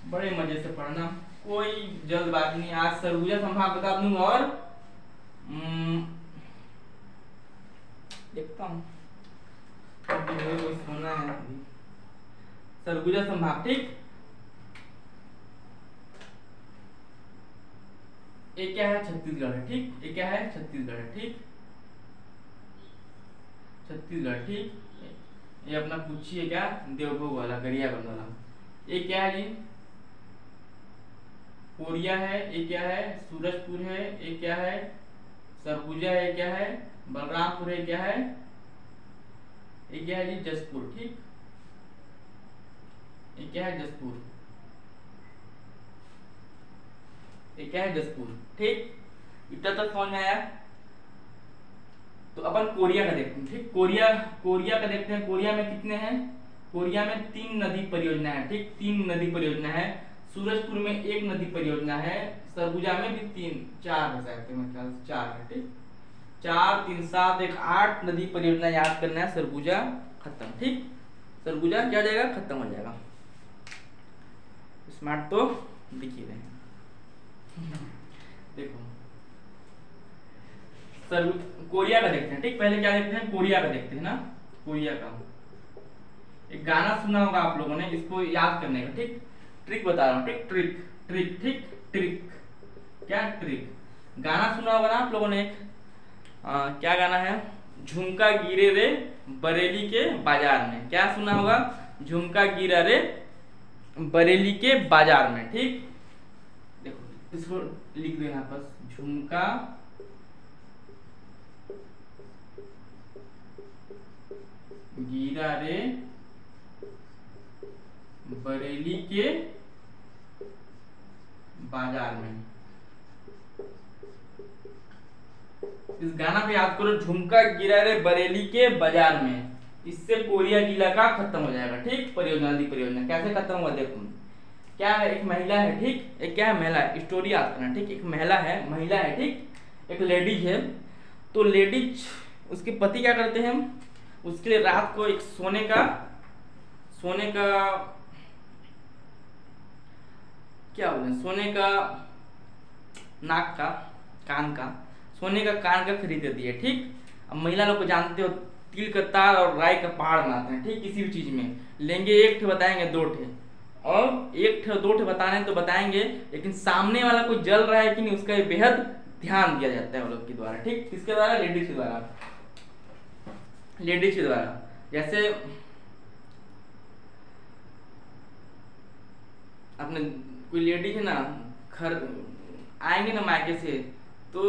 बड़े मजे से पढ़ना, कोई जल्दबाजी नहीं। आज सरगुजा संभाग बता दूंगा और देखता हूँ सोना है सरगुजा संभाग, ठीक। ये क्या है? छत्तीसगढ़ है, ठीक। ये क्या है? छत्तीसगढ़ है, ठीक। छत्तीसगढ़, ठीक। ये अपना पुच्छी है क्या? देवभोग वाला, गरियाबंद वाला। ये क्या है जी? कोरिया है। ये क्या है? सूरजपुर है। ये क्या है? सरगुजा है। क्या है? बलरामपुर है। क्या है? ये क्या है जी? जसपुर, ठीक। ये क्या है? जसपुर। ये क्या है? जसपुर, ठीक। इतना तक समझ में आया? तो अपन कोरिया का देखते हैं, ठीक। कोरिया का देखते हैं। कोरिया में कितने हैं? कोरिया में 3 नदी परियोजना है, ठीक। 3 नदी परियोजना है। सूरजपुर में 1 नदी परियोजना है। सरगुजा में भी 4 है शायद, मेरे ख्याल से 4 है, ठीक। 4 3 7 1 8 नदी परियोजना याद करना है। सरगुजा खत्म, ठीक। सरगुजा क्या हो जाएगा? खत्म हो जाएगा। स्मार्ट तो दिख ही रहे हैं। देखो कोरिया का देखते हैं, ठीक। पहले क्या देखते हैं? कोरिया का देखते हैं ना। कोरिया का एक गाना सुना होगा आप लोगों ने, इसको याद करने का, ठीक। ट्रिक बता रहा हूँ, ठीक। ट्रिक ट्रिक, ठीक। ट्रिक क्या? ट्रिक। गाना सुना होगा ना आप लोगों ने। क्या गाना है? झुमका गिरे रे बरेली के बाजार में। क्या सुना होगा? झुमका गिरा रे बरेली के बाजार में, ठीक। देखो इसको लिख दो यहाँ पर, झुमका गिरा रे बरेली के बाजार में। इस गाना पे याद करो, झुमका गिरा रे बरेली के बाजार में। इससे कोरिया जिला का खत्म हो जाएगा, ठीक। परियोजना, नदी परियोजना कैसे खत्म हुआ? देखो क्या है? एक महिला है, ठीक। एक क्या है? महिला है। स्टोरी याद करना, ठीक। एक महिला है, ठीक। एक लेडीज है। तो लेडीज, उसके पति क्या करते हैं? उसके लिए रात को एक सोने का क्या बोले, सोने का नाक का, कान का, सोने का कान का खरीद देती है, ठीक। अब महिला लोग को जानते हो, तिल का तार और राई का पहाड़ बनाते हैं, ठीक। किसी भी चीज में लेंगे, 1 ठे बताएंगे, 2 ठे, और 1 ठे 2 ठे बताने तो बताएंगे, लेकिन सामने वाला कोई जल रहा है कि नहीं, उसका बेहद ध्यान दिया जाता है वो लोग के द्वारा, ठीक। किसके द्वारा? लेडीज के द्वारा। लेडीज के द्वारा। जैसे अपने कोई लेडीज है ना, घर आएंगे ना मायके से, तो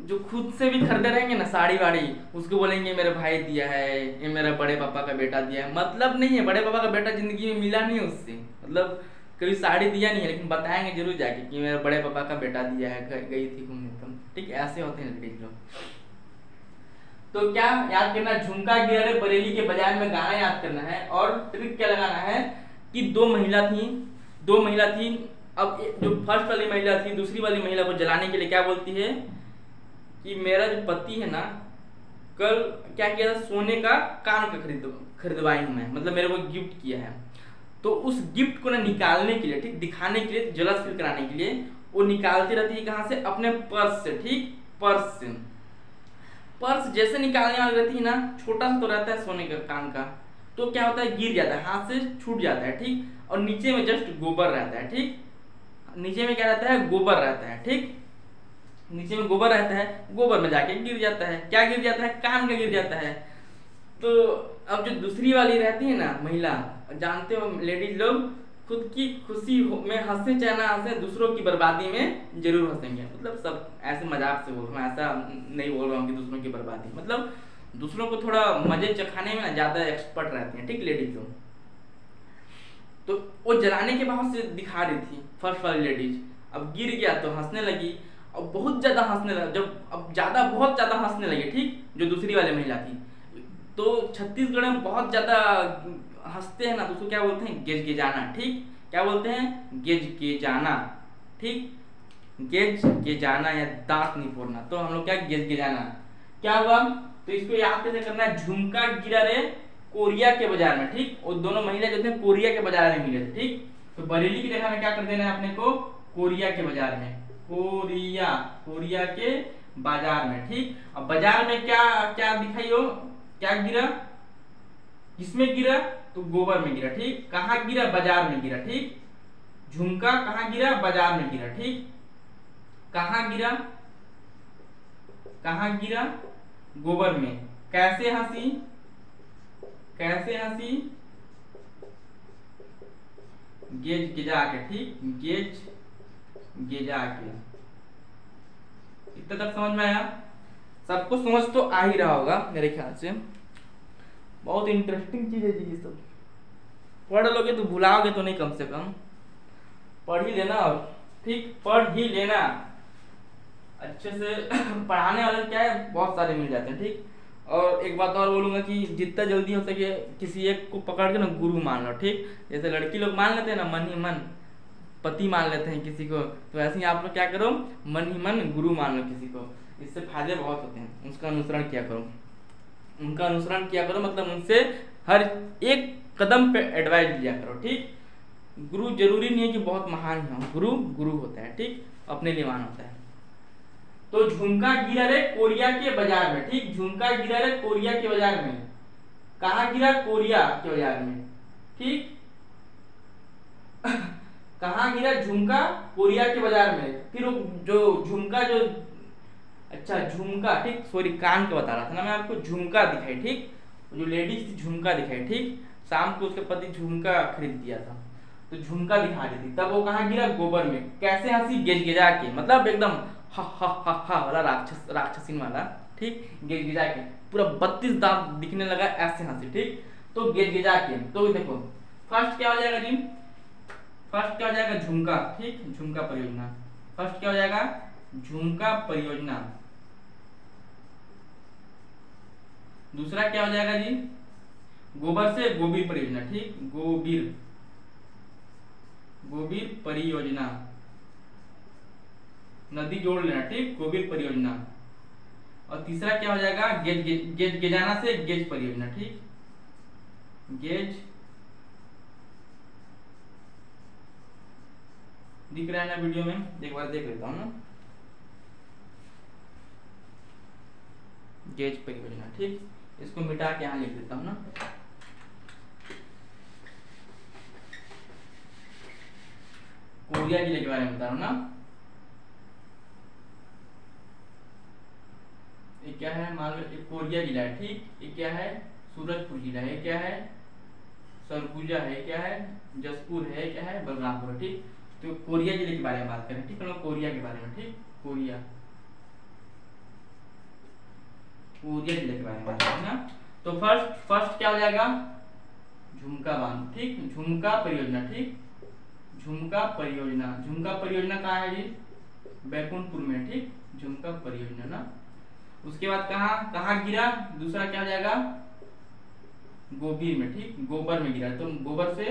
जो खुद से भी खरीदे रहेंगे ना साड़ी वाड़ी, उसको बोलेंगे मेरे भाई दिया है, ये मेरा बड़े पापा का बेटा दिया है। मतलब नहीं है, बड़े पापा का बेटा जिंदगी में मिला नहीं है उससे, मतलब कभी साड़ी दिया नहीं है, लेकिन बताएंगे जरूर जाके कि मेरे बड़े पापा का बेटा दिया है, गई थी घूमने तुम, ठीक। ऐसे होते हैं लेडीज लोग। तो क्या याद करना? झुमका गिरा रे बरेली के बाजार में गाना याद करना है। और ट्रिक क्या लगाना है कि 2 महिला थी। अब जो फर्स्ट वाली महिला थी, दूसरी वाली महिला को जलाने के लिए क्या बोलती है कि मेरा जो पति है ना, कल क्या किया था? सोने का कान का खरीदवाई हूं मैं, मतलब मेरे को गिफ्ट किया है। तो उस गिफ्ट को ना निकालने के लिए, ठीक, दिखाने के लिए, जलस फील कराने के लिए वो निकालती रहती है। कहां से? अपने पर्स से, ठीक। पर्स से। पर्स जैसे निकालने वाली रहती है ना, छोटा सा तो रहता है सोने का कान का, तो क्या होता है? गिर जाता है, हाथ से छूट जाता है, ठीक। और नीचे में जस्ट गोबर रहता है, ठीक। नीचे में क्या रहता है? गोबर रहता है, ठीक। नीचे में गोबर रहता है, गोबर में जाके गिर जाता है। क्या गिर जाता है? कान का गिर जाता है। तो अब जो दूसरी वाली रहती है ना महिला, जानते हो लेडीज लोग खुद की खुशी में हंसे चाहे ना हंसे, दूसरों की बर्बादी में जरूर हंसेंगे। मतलब सब ऐसे मजाक से बोल रहा हूँ, ऐसा नहीं बोल रहा हूँ कि दूसरों की बर्बादी, मतलब दूसरों को थोड़ा मजे चखाने में ना ज्यादा एक्सपर्ट रहती हैं, ठीक, लेडीज लोग। तो वो जलाने के बाद से दिखा रही थी फर्स्ट वाली लेडीज। अब गिर गया तो हंसने लगी, और बहुत ज्यादा हंसने लगा, जब अब ज्यादा बहुत ज्यादा हंसने लगी, ठीक, जो दूसरी वाली महिला थी। तो छत्तीसगढ़ में बहुत ज्यादा हंसते हैं ना, तो उसको क्या बोलते हैं? गेज के जाना, ठीक। क्या बोलते हैं? गेज के जाना, ठीक। गेज के जाना या दांत नहीं फोड़ना, तो हम लोग क्या? गेज के जाना। क्या हुआ? तो इसको याद कैसे करना है? झुमका गिरा रे कोरिया के बाजार में, ठीक। और दोनों महिला जो थे कोरिया के बाजार में मिले थे, ठीक। तो बरेली की जगह में क्या कर देना है अपने को? कोरिया के बाजार में, कोरिया के बाजार में। ठीक, अब बाजार में क्या क्या दिखाई हो, क्या गिरा, किसमें गिरा, तो गोबर में गिरा। ठीक, कहाँ गिरा, बाजार में गिरा। ठीक, झुमका कहाँ गिरा, बाजार में गिरा। ठीक, कहाँ गिरा, कहाँ गिरा, गोबर में। कैसे हंसी, कैसे हंसी, गेज गिजा के। ठीक, गेज गिजा के। इतना तक समझ में आया? सबको समझ तो आ ही रहा होगा मेरे ख्याल से। बहुत इंटरेस्टिंग चीज है जी ये सब। पढ़ लोगे तो भुलाओगे तो नहीं, कम से कम पढ़ ही लेना। ठीक, पढ़ ही लेना अच्छे से। पढ़ाने वाले क्या है, बहुत सारे मिल जाते हैं। ठीक, और एक बात और बोलूंगा कि जितना जल्दी हो सके किसी एक को पकड़ के ना गुरु मान लो। ठीक, जैसे लड़की लोग मान लेते हैं ना, मन ही मन पति मान लेते हैं किसी को, तो ऐसे ही आप लोग क्या करो, मन ही मन गुरु मान लो किसी को। इससे फायदे बहुत होते हैं। उसका अनुसरण किया करो, उनका अनुसरण किया करो, मतलब उनसे हर एक कदम पे एडवाइस लिया करो। ठीक, गुरु जरूरी नहीं है कि बहुत महान हो, गुरु गुरु होता है। ठीक, अपने लिए मान होता है। तो झुमका गिरा रे कोरिया के बाजार में। ठीक, झुमका गिरा रे कोरिया के बाजार में। कहाँ गिरा, कोरिया के बाजार में। ठीक, कहाँ गिरा, झुमका कोरिया के बाजार में। फिर जो झुमका जो, अच्छा झुमका, ठीक सॉरी कान के बता रहा था ना मैं आपको, झुमका दिखाई। ठीक, जो लेडीज थी झुमका दिखाई। ठीक, शाम को उसके पति झुमका खरीद दिया था, तो झुमका दिखा रही थी, तब वो कहाँ गिरा, गोबर में। कैसे हंसी, गिजा के, मतलब एकदम हा हा हा हा वाला राक्षसीन वाला। ठीक, गिजा के पूरा 32 दांत दिखने लगा, ऐसे हंसी। ठीक, तो गिजा के। तो देखो फर्स्ट क्या हो जाएगा जी, फर्स्ट क्या हो जाएगा, झुमका। ठीक, झुमका परियोजना। फर्स्ट क्या हो जाएगा, झुमका परियोजना। दूसरा क्या हो जाएगा जी, गोबर से गोबीर परियोजना। ठीक, गोबीर, गोबीर परियोजना, नदी जोड़ लेना। ठीक, गोबीर परियोजना। और तीसरा क्या हो जाएगा, गेज गेजाना से गेज परियोजना। ठीक, गेज, दिख रहा है ना वीडियो में, एक बार देख लेता हूँ ना, गेज परियोजना। ठीक, इसको मिटा के यहाँ लिख देता हूँ ना। कोरिया जिले के बारे में बता रहा हूँ ना। ये क्या है, मान लो कोरिया जिला है। ठीक, ये क्या है, सूरजपुर जिला है। क्या है, सरगुजा है। क्या है, जसपुर है। क्या है, बलरामपुर। ठीक, तो कोरिया जिले के बारे में बात करें। ठीक, हम लोग कोरिया के बारे में। ठीक, कोरिया, कोरिया जिले के बारे में बात करें ना। तो फर्स्ट क्या हो जाएगा, झुमका बांध। ठीक, झुमका परियोजना। ठीक, झुमका परियोजना। झुमका परियोजना कहाँ है जी, बैकुंठपुर में। ठीक, झुमका परियोजना ना। उसके बाद कहाँ कहाँ गिरा, दूसरा क्या हो जाएगा, गोबीर में। ठीक, गोबर में गिरा, तो गोबर से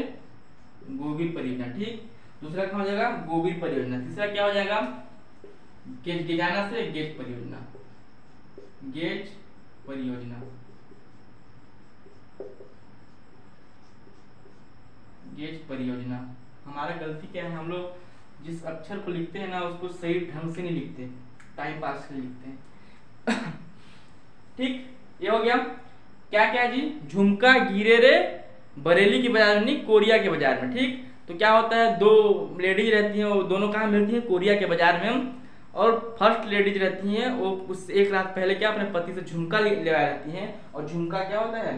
गोबीर परियोजना। ठीक, दूसरा कहाँ हो जाएगा, गोबीर परियोजना। तीसरा क्या हो जाएगा, गेजाना से गेज परियोजना। गेज परियोजना, गेज परियोजना। हमारा गलती क्या है, हम लोग जिस अक्षर को लिखते हैं ना उसको सही ढंग से नहीं लिखते, टाइम पास के लिए लिखते हैं। ठीक, ये हो गया। क्या क्या जी, झुमका गिरे रे बरेली के बाजार में, नहीं कोरिया के बाजार में। ठीक, तो क्या होता है, दो लेडीज रहती हैं, वो दोनों कहाँ मिलती हैं, कोरिया के बाजार में। और फर्स्ट लेडीज रहती हैं वो उस एक रात पहले क्या अपने पति से झुमका ले आया रहती हैं। और झुमका क्या होता है,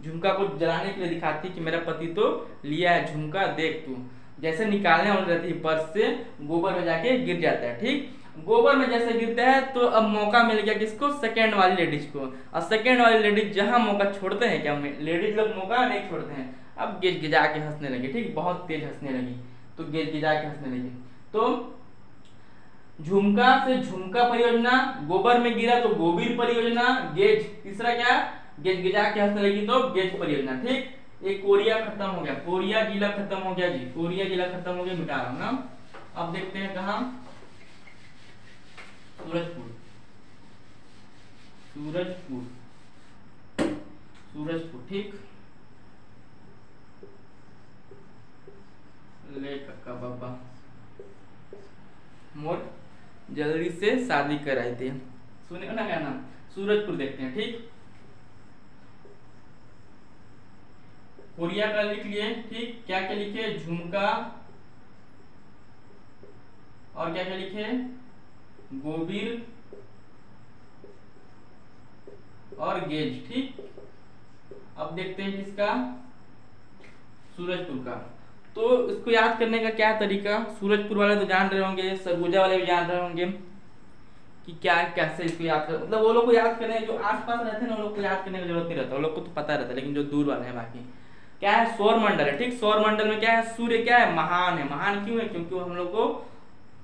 झुमका को जलाने के लिए दिखाती है कि मेरा पति तो लिया है झुमका, देख तू। जैसे निकालने वाली रहती है पर्स से, गोबर में जाके गिर जाता है। ठीक, गोबर में जैसे गिरता है तो अब मौका मिल गया किसको, सेकंड वाली लेडीज को। और सेकंड वाली लेडीज जहां मौका छोड़ते हैं, क्या लेडीज लोग मौका नहीं छोड़ते हैं, अब गिज गिजा के हंसने लगी। ठीक, बहुत तेज हंसने लगी, तो गिज गिजा के हंसने लगी। तो झुमका से झुमका परियोजना, गोबर में गिरा तो गोबीर परियोजना, गेज, तीसरा क्या, गेज गिजा के हंसने लगी तो गेज परियोजना। ठीक, एक कोरिया खत्म हो गया, कोरिया जिला खत्म हो गया जी, कोरिया जिला खत्म हो गया, मिटा रहा हूं ना। अब देखते हैं कहां, सूरजपुर, सूरजपुर, सूरजपुर। ठीक, ले कक्का बाबा मोर जल्दी से शादी कराई थी। सुने ना क्या नाम, सूरजपुर देखते हैं। ठीक, कोरिया का लिख लिए। ठीक, क्या क्या लिखे, झुमका और क्या क्या लिखे, गोबीर और गेज। ठीक, अब देखते हैं किसका, सूरजपुर का। तो इसको याद करने का क्या तरीका, सूरजपुर वाले तो जान रहे होंगे, सरगुजा वाले भी जान रहे होंगे कि क्या कैसे इसको याद कर, मतलब वो लोग को याद करने, जो आसपास रहते हैं ना, वो लोग को याद करने की जरूरत नहीं रहता, वो लोग को तो पता रहता है, लेकिन जो दूर वाले हैं बाकी क्या है, सौर मंडल है। ठीक, सौर मंडल में क्या है, सूर्य क्या है, महान है। महान क्यों है, क्योंकि वो हम लोग को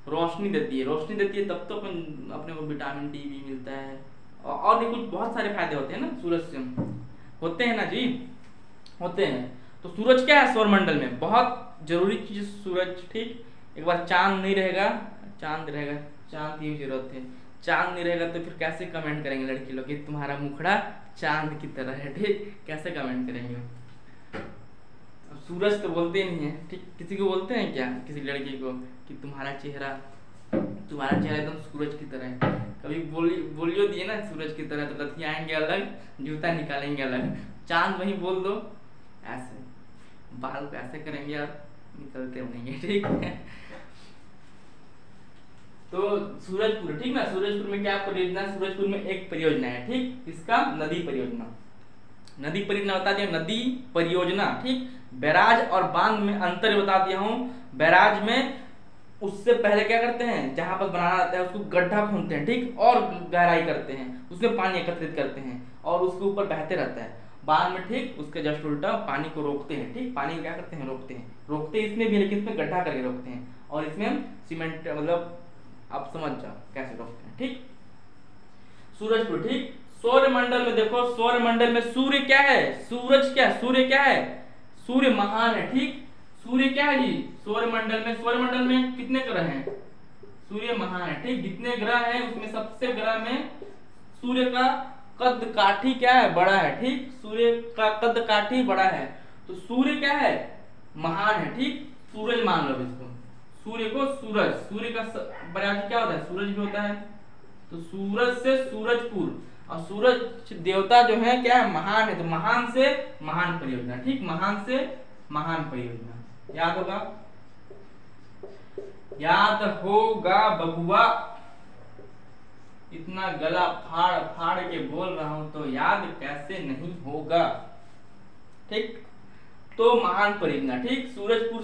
रोशनी देती है, रोशनी देती है, तब तो अपने को विटामिन डी भी मिलता है, और भी कुछ बहुत सारे फायदे होते हैं ना सूरज से, होते हैं ना जी, होते हैं। तो सूरज क्या है, सौर मंडल में बहुत जरूरी चीज सूरज। ठीक, एक बार चांद नहीं रहेगा, चांद रहेगा, चांद की जरूरत है, चांद नहीं रहेगा तो फिर कैसे कमेंट करेंगे लड़की लोग कि तुम्हारा मुखड़ा चांद की तरह है। ठीक, कैसे कमेंट करेंगे, अब सूरज तो बोलते नहीं है। ठीक, किसी को बोलते हैं क्या, किसी लड़की को कि तुम्हारा चेहरा एकदम सूरज की तरह है, कभी बोलियो दिए ना सूरज की तरह, तो लथियाएंगे अलग, जूता निकालेंगे अलग। चांद वही बोल दो, ऐसे बाल को ऐसे करेंगे और निकलते बनेंगे। ठीक है, तो सूरजपुर, ठीक ना, सूरजपुर में क्या परियोजना, सूरजपुर में एक परियोजना है। ठीक, इसका नदी परियोजना, नदी परियोजना बता दिया, नदी परियोजना। ठीक, बैराज और बांध में अंतर बता दिया हूँ। बैराज में उससे पहले क्या करते हैं, जहां पर बनाना रहता है उसको गड्ढा खोदते हैं। ठीक, और गहराई करते हैं, उसमें पानी एकत्रित करते हैं और उसके ऊपर बहते रहता है। बांध में ठीक उसके जस्ट उल्टा पानी को रोकते हैं। ठीक, पानी को क्या करते हैं, रोकते हैं, रोकते इसमें भी, लेकिन इसमें गड्ढा करके रोकते हैं, और इसमें सीमेंट, मतलब आप समझ जाओ कैसे रोकते हैं। ठीक, सूरजपुर। ठीक, सौर मंडल में देखो, सौर मंडल में सूर्य क्या है, सूरज क्या, सूर्य क्या है, सूर्य महान है। ठीक, सूर्य क्या है जी, सौर मंडल में कितने ग्रह हैं, सूर्य महान है। ठीक, जितने ग्रह हैं उसमें सबसे ग्रह में सूर्य का कद काठी क्या है, बड़ा है। ठीक, सूर्य का कद काठी बड़ा है, तो सूर्य क्या है, महान है। ठीक, सूरज मान लो इसको, सूर्य को सूरज, सूर्य का बराबर क्या होता है, सूरज भी होता है, तो सूरज से सूरजपुर, और सूरज देवता जो है क्या है, महान है, तो महान से महान परियोजना। ठीक, महान से महान परियोजना, याद होगा, याद होगा बबुआ, इतना गला फाड़ फाड़ के बोल रहा हूं तो याद कैसे नहीं होगा। ठीक, तो महान परियोजना। ठीक, सूरजपुर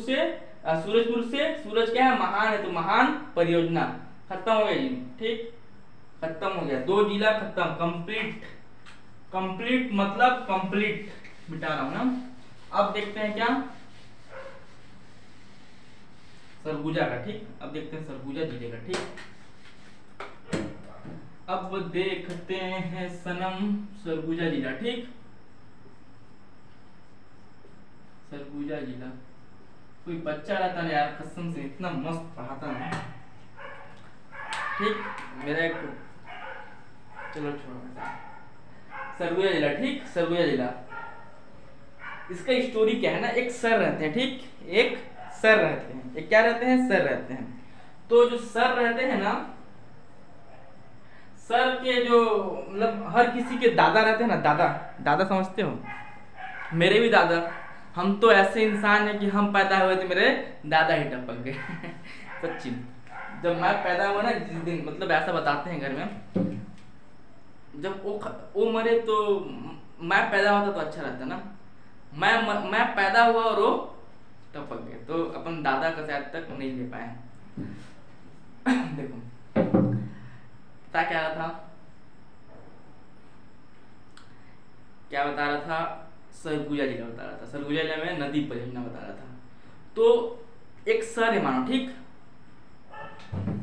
से सूरज क्या है, महान है, तो महान परियोजना खत्म हो गया जी। ठीक, खत्म हो गया, 2 जिला खत्म, कंप्लीट, कंप्लीट मतलब कंप्लीट मिटा रहा हूं ना। अब देखते हैं क्या, सरगुजा का। ठीक, अब देखते हैं सरगुजा जिले का। ठीक, अब देखते हैं सनम सरगुजा जिला। ठीक, सरगुजा जिला, कोई बच्चा रहता ना यार, कसम से इतना मस्त पढ़ाता ना। ठीक, मेरा एक, चलो छोड़ो, सरगुजा जिला। ठीक, सरगुजा जिला, इसका स्टोरी क्या है ना, एक सर रहते हैं। ठीक, एक सर रहते हैं, एक क्या रहते हैं, सर रहते हैं। तो जो सर रहते हैं ना, सर के जो मतलब हर किसी के दादा रहते हैं ना, दादा, दादा समझते हो, मेरे भी दादा, हम तो ऐसे इंसान हैं कि हम पैदा हुए तो मेरे दादा ही टपक गए। सच्ची, जब मैं पैदा हुआ ना जिस दिन, मतलब ऐसा बताते हैं घर में, जब वो मरे तो मैं पैदा होता तो अच्छा रहता ना, मैं पैदा हुआ और वो टपक गए, तो अपन दादा का शायद तक नहीं ले पाए। देखो क्या रहा था, क्या बता रहा था, सरगुजा जिला बता रहा था, सरगुजा जिले में नदी परियोजना बता रहा था। तो एक सर है मानो, ठीक,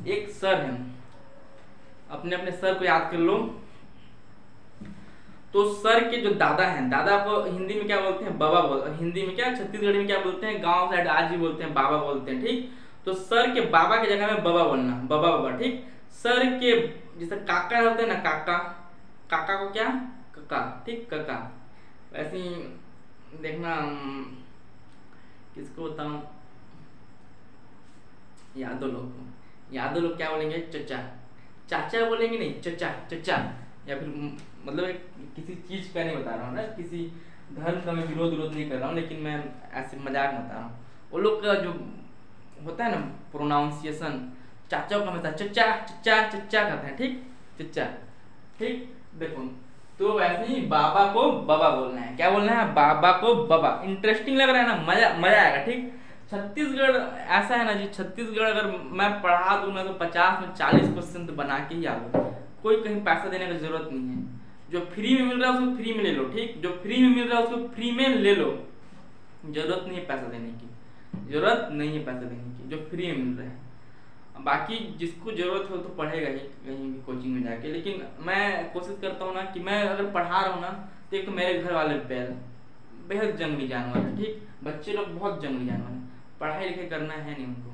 एक सर है, अपने अपने सर को याद कर लो। तो सर के जो दादा हैं, दादा को हिंदी में क्या बोलते हैं, बाबा बोलते, हिंदी में क्या, छत्तीसगढ़ी में क्या बोलते हैं, गांव साइड आज भी बोलते हैं बाबा बोलते हैं। ठीक, तो सर के बाबा की जगह में बाबा बोलना, बाबा बाबा। ठीक, सर के जैसे काका होते हैं ना, काका, काका को क्या, काका। ठीक, काका, वैसे ही देखना किसको बताऊं, यादव लोग क्या बोलेंगे, चचा, चाचा बोलेंगे नहीं, चचा चचा। या फिर मतलब किसी चीज का नहीं बता रहा हूँ ना, किसी धर्म का मैं विरोध नहीं कर रहा हूँ, लेकिन मैं ऐसे मजाक में बता रहा हूँ। वो लोग का जो होता है ना प्रोनाउंसिएशन, चाचा को हमेशा चचा चचा चचा करते हैं, ठीक, चचा, ठीक। देखो तो वैसे ही बाबा को बाबा बोलना है। क्या बोलना है? बाबा को बाबा। इंटरेस्टिंग लग रहा है ना, मजा मजा आएगा, ठीक। छत्तीसगढ़ ऐसा है ना जी, छत्तीसगढ़ अगर मैं पढ़ा दूँ ना तो 50 में 40 क्वेश्चन तो बना के ही आऊँ। कोई कहीं पैसा देने की जरूरत नहीं है। जो फ्री में मिल रहा है उसको फ्री में ले लो, ठीक। जो फ्री में मिल रहा है उसको फ्री में ले लो, जरूरत नहीं है पैसा देने की, जरूरत नहीं है पैसा देने की, जो फ्री में मिल रहा है। बाकी जिसको जरूरत हो तो पढ़ेगा ही कहीं भी कोचिंग में जाके। लेकिन मैं कोशिश करता हूँ ना कि मैं अगर पढ़ा रहा हूँ ना तो एक तो मेरे घर वाले बेहद जंगली जानवर है, ठीक। बच्चे लोग बहुत जंगली जानवर है, पढ़ाई लिखाई करना है नहीं उनको।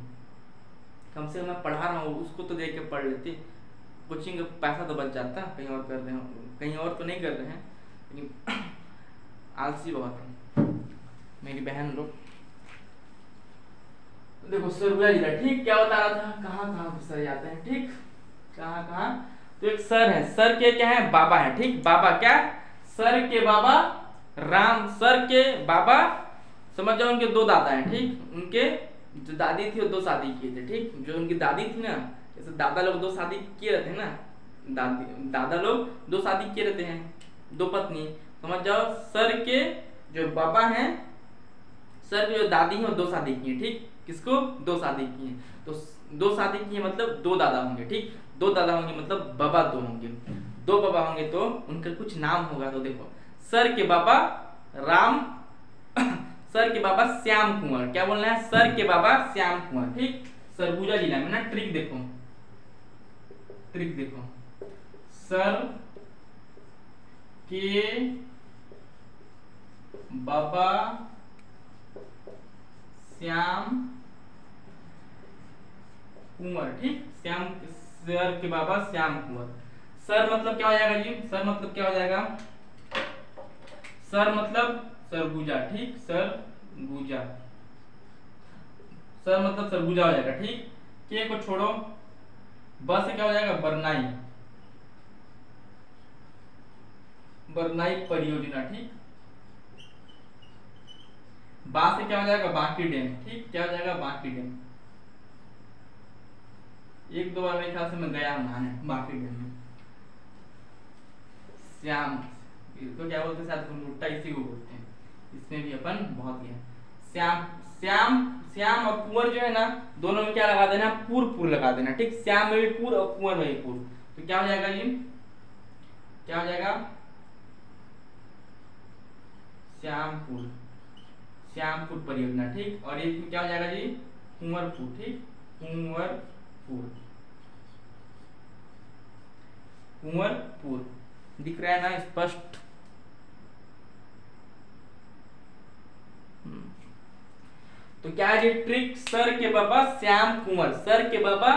कम से कम मैं पढ़ा रहा हूँ उसको तो देख के पढ़ लेते, कोचिंग का पैसा तो बच जाता। कहीं और कर रहे हो, कहीं और तो नहीं कर रहे हैं, लेकिन आलसी बहुत है मेरी बहन लोग। देखो सरगुजा जिला, ठीक। क्या बता रहा था, कहाँ सर जाते हैं, ठीक, कहाँ। तो एक सर है, सर के क्या है? बाबा है, ठीक। बाबा क्या? सर के बाबा राम। सर के बाबा समझ जाओ, उनके 2 दादा हैं, ठीक। उनके जो दादी थी वो 2 शादी किए थे, ठीक। जो उनकी दादी थी ना, जैसे दादा लोग 2 शादी किए रहते हैं ना, दादा लोग 2 शादी किए रहते हैं, 2 पत्नी। समझ जाओ सर के जो बाबा हैं, सर की जो दादी है वो 2 शादी की है, ठीक। किसको? 2 शादी की है। तो 2 शादी की है मतलब 2 दादा होंगे, ठीक। 2 दादा होंगे मतलब बाबा 2 होंगे। 2 बाबा होंगे तो उनका कुछ नाम होगा। तो देखो सर के बाबा राम सर के बाबा श्याम कुंवर। क्या बोलना है? सर के बाबा श्याम कुंवर, ठीक। सरगुजा जिला में ना, ट्रिक देखो, ट्रिक देखो, सर के बाबा श्याम कुंवर, ठीक। श्याम, सर के बाबा श्याम कुंवर। सर मतलब क्या हो जाएगा जी? सर मतलब क्या हो जाएगा? सर मतलब सरगुजा, ठीक। सरगुजा, सर मतलब सरगुजा हो जाएगा, ठीक। के को छोड़ो, ब से क्या हो जाएगा? बरनाई, बरनाई परियोजना, ठीक। बा से क्या हो जाएगा? बांकी डैम, ठीक। क्या हो जाएगा? बांकी डैम। 1-2 बार मेरे ख्याल से मैं गया हूं नहाने बांकी डैम में। श्याम, इसको क्या बोलते हैं? शायद गुलगुट्टा इसी को बोलते हैं। इसमें भी अपन बहुत गया। श्याम, श्याम, श्याम और कुंवर जो है ना, दोनों में क्या लगा देना? पूर लगा देना, ठीक। श्याम में भी पूर और कुंवर में भी पूर। तो क्या हो जाएगा जी? क्या हो जाएगा? श्यामपुर, श्यामपुर परियोजना, ठीक। और ये क्या हो जाएगा जी? कुंवरपुर, ठीक। कुंवरपुर, कुंवरपुर दिख रहा है ना स्पष्ट? तो क्या है जी ट्रिक? सर के बाबा श्याम कुंवर, सर के बाबा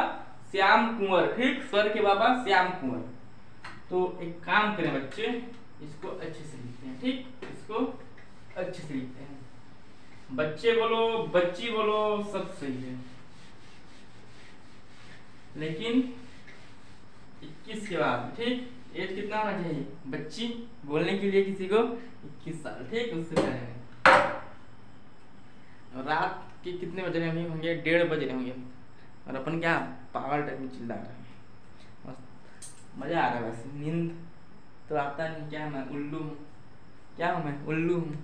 श्याम कुंवर, ठीक। सर के बाबा श्याम कुंवर। तो एक काम करें बच्चे, इसको अच्छे से लिखते हैं, ठीक। इसको अच्छे से लिखते हैं, बच्चे बोलो बच्ची बोलो सब सही है, लेकिन 21 के बाद, ठीक। एज कितना होना चाहिए बच्ची बोलने के लिए किसी को? 21 साल, ठीक। उससे पहले रात के कितने बज रहे होंगे? 1:30 बज रहे होंगे, और अपन क्या पागल टाइप में चिल्ला रहे हैं। मजा आ रहा है। वैसे नींद तो आता नहीं, क्या मैं उल्लू हूँ? क्या हूँ मैं? उल्लू हूँ।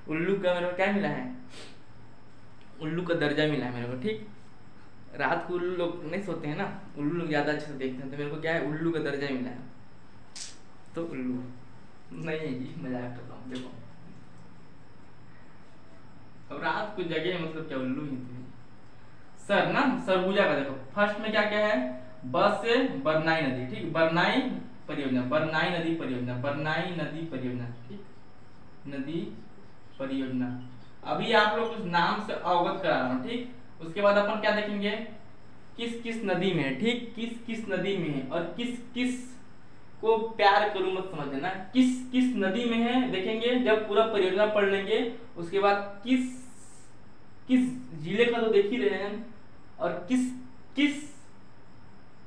उल्लू का मेरे को क्या मिला है? उल्लू का दर्जा मिला है मेरे को, ठीक। रात को उल्लू लोग नहीं सोते हैं ना, उल्लू लोग ज्यादा अच्छे से देखते हैं, तो मेरे को क्या है? उल्लू का दर्जा मिला है। तो उल्लू नहीं है जी, मजाक कर रहा हूँ। देखो अब रात को जगे मतलब क्या उल्लू ही थे। सर ना, सरगुजा का देखो फर्स्ट में क्या क्या है? बस से बरनाई नदी, ठीक। बरनाई परियोजना, बरनाई नदी परियोजना, बरनाई नदी परियोजना, ठीक। नदी परियोजना। अभी आप लोग उस नाम से अवगत करा रहा हूँ, ठीक। उसके बाद अपन क्या देखेंगे? किस किस नदी में है, ठीक। किस किस नदी में है, और किस किस को प्यार करूं मत समझ लेना, किस किस नदी में है देखेंगे जब पूरा परियोजना पढ़ लेंगे। उसके बाद किस किस जिले का तो देख ही रहे हैं, और किस किस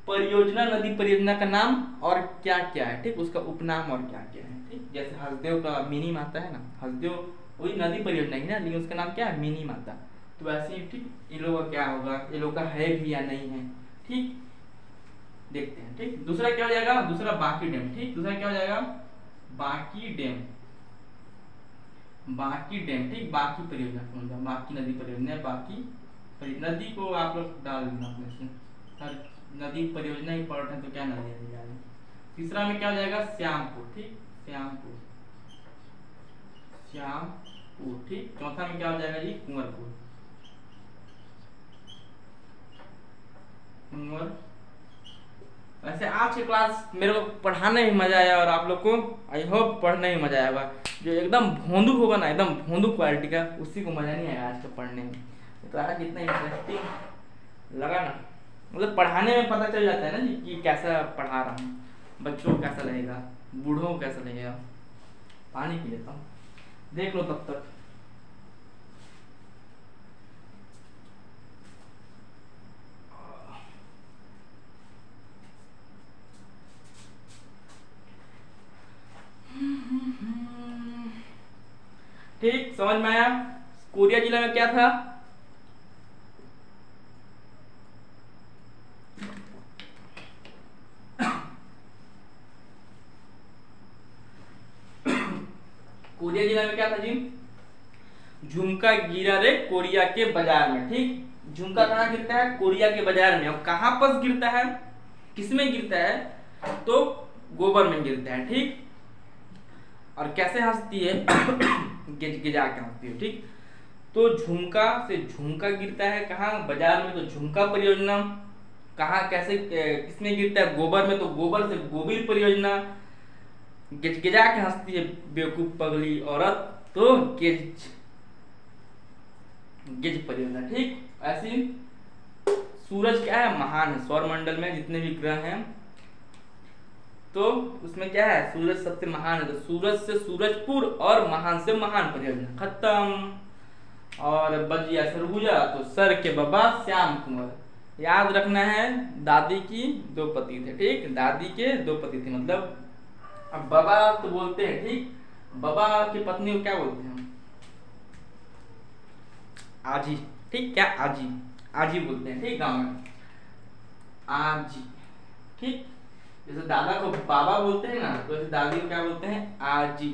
परियोजना, नदी परियोजना का नाम और क्या क्या है, ठीक, उसका उपनाम और क्या क्या है, ठीक। जैसे हसदेव का मिनी माता है ना, हसदेव वही नदी परियोजना ही ना, लेकिन उसका नाम क्या है, मिनी माता। तो वैसे ही ठीक इन लोगों का क्या होगा, ये लोग का है भी या नहीं है, ठीक, देखते हैं, ठीक। दूसरा क्या हो जाएगा, दूसरा बांकी डैम, ठीक, दूसरा क्या हो जाएगा, बांकी डैम, बांकी डैम, ठीक, बांकी परियोजना, बांकी नदी परियोजना, बांकी नदी को आप लोग डाल देना अपने से, हर नदी परियोजना ही पढ़ रहे हैं तो क्या नदी है। तीसरा में क्या हो जाएगा, श्यामपुर, ठीक, श्यामपुर, श्यामपुर, ठीक। चौथा में क्या हो जाएगा जी, कुंवरपुर, कुंवर। वैसे आज की क्लास मेरे को पढ़ाने में मजा आया और आप लोग को आई होप पढ़ने में मजा आएगा। जो एकदम भोंदू होगा ना, एकदम भोंदू क्वालिटी का, उसी को मजा नहीं आएगा आज का पढ़ने में। तो आज कितना इंटरेस्टिंग लगा ना, मतलब पढ़ाने में पता चल जाता है ना जी कि कैसा पढ़ा रहा हूँ, बच्चों को कैसा लगेगा, बूढ़ों को कैसा लगेगा। पानी पी लेता हूँ, देख लो तब तक। ठीक, समझ में आया। कोरिया जिला में क्या था, कोरिया जिला में क्या था जी, झुमका गिरा रे कोरिया के बाजार में, ठीक। झुमका कहाँ गिरता है, कोरिया के बाजार में। और कहाँ पर गिरता है, किसमें गिरता है, तो गोबर में गिरता है, ठीक। और कैसे हंसती है, गिजा के हंसती है, ठीक। तो झुमका से झुमका गिरता है कहाँ, बाजार में, तो झुमका परियोजना। कहाँ कैसे किसमें गिरता है, गोबर में, तो गोबर से गोबर परियोजना। गिजा के हंसती है बेवकूफ पगली औरत, तो गिज परियोजना, ठीक। ऐसी सूरज क्या है, महान है, सौर मंडल में जितने भी ग्रह हैं तो उसमें क्या है, सूरज सबसे महान है। तो सूरज से सूरजपुर और महान से महान परियोजना, खत्म। और बच गया सरगुजा, तो सर के बाबा श्याम कुंवर। याद रखना है, दादी की दो पति थे, ठीक, दादी के दो पति थे, मतलब अब बाबा तो बोलते हैं, ठीक, बाबा की पत्नी को क्या बोलते हैं, आजी, ठीक, क्या आजी, आजी बोलते हैं, ठीक, गांव में आजी, ठीक। जैसे दादा को बाबा बोलते हैं ना, तो ऐसे दादी को क्या बोलते हैं, आजी।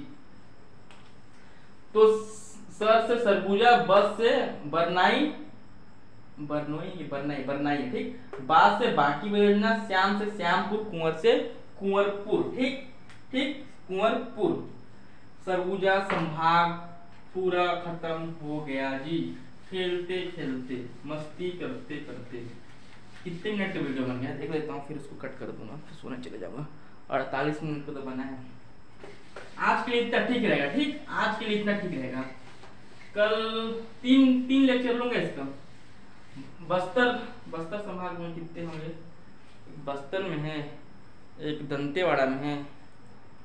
तो सर से सरगुजा, बस से बरनाई, बरनाई, ठीक। बाद से बाकी परियोजना, श्याम से श्यामपुर, कुंवर से कुंवरपुर, ठीक, ठीक, कुंवरपुर। सरगुजा संभाग पूरा खत्म हो गया जी, खेलते खेलते मस्ती करते करते। कितने मिनट का वीडियो बन गया देख लेता हूँ, फिर उसको कट कर दूंगा, फिर सोने चले जाऊंगा। 48 मिनट को तो बना है। आज के लिए इतना ठीक रहेगा, ठीक, आज के लिए इतना ठीक रहेगा। कल तीन लेक्चर लूंगा इसका। बस्तर संभाग में कितने होंगे, बस्तर में है, एक दंतेवाड़ा में है,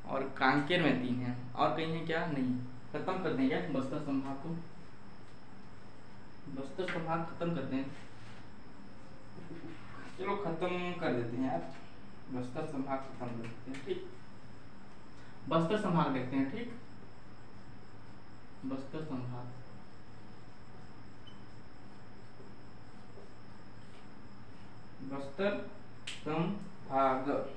और कांकेर में 3 है, और कहीं है क्या, नहीं। खत्म कर देंगे बस्तर संभाग को, बस्तर संभाग खत्म करते हैं, चलो खत्म कर देते हैं यार, बस्तर संभाग खत्म कर देते हैं, ठीक। बस्तर संभाग देखते हैं, ठीक, बस्तर संभाग, बस्तर संभाग।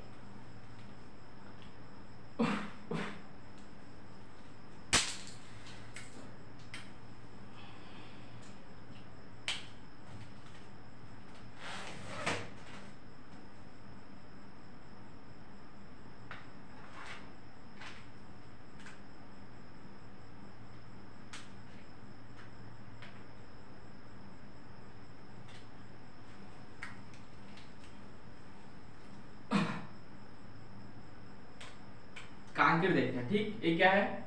कांकेर देखते हैं, ठीक। ये क्या है,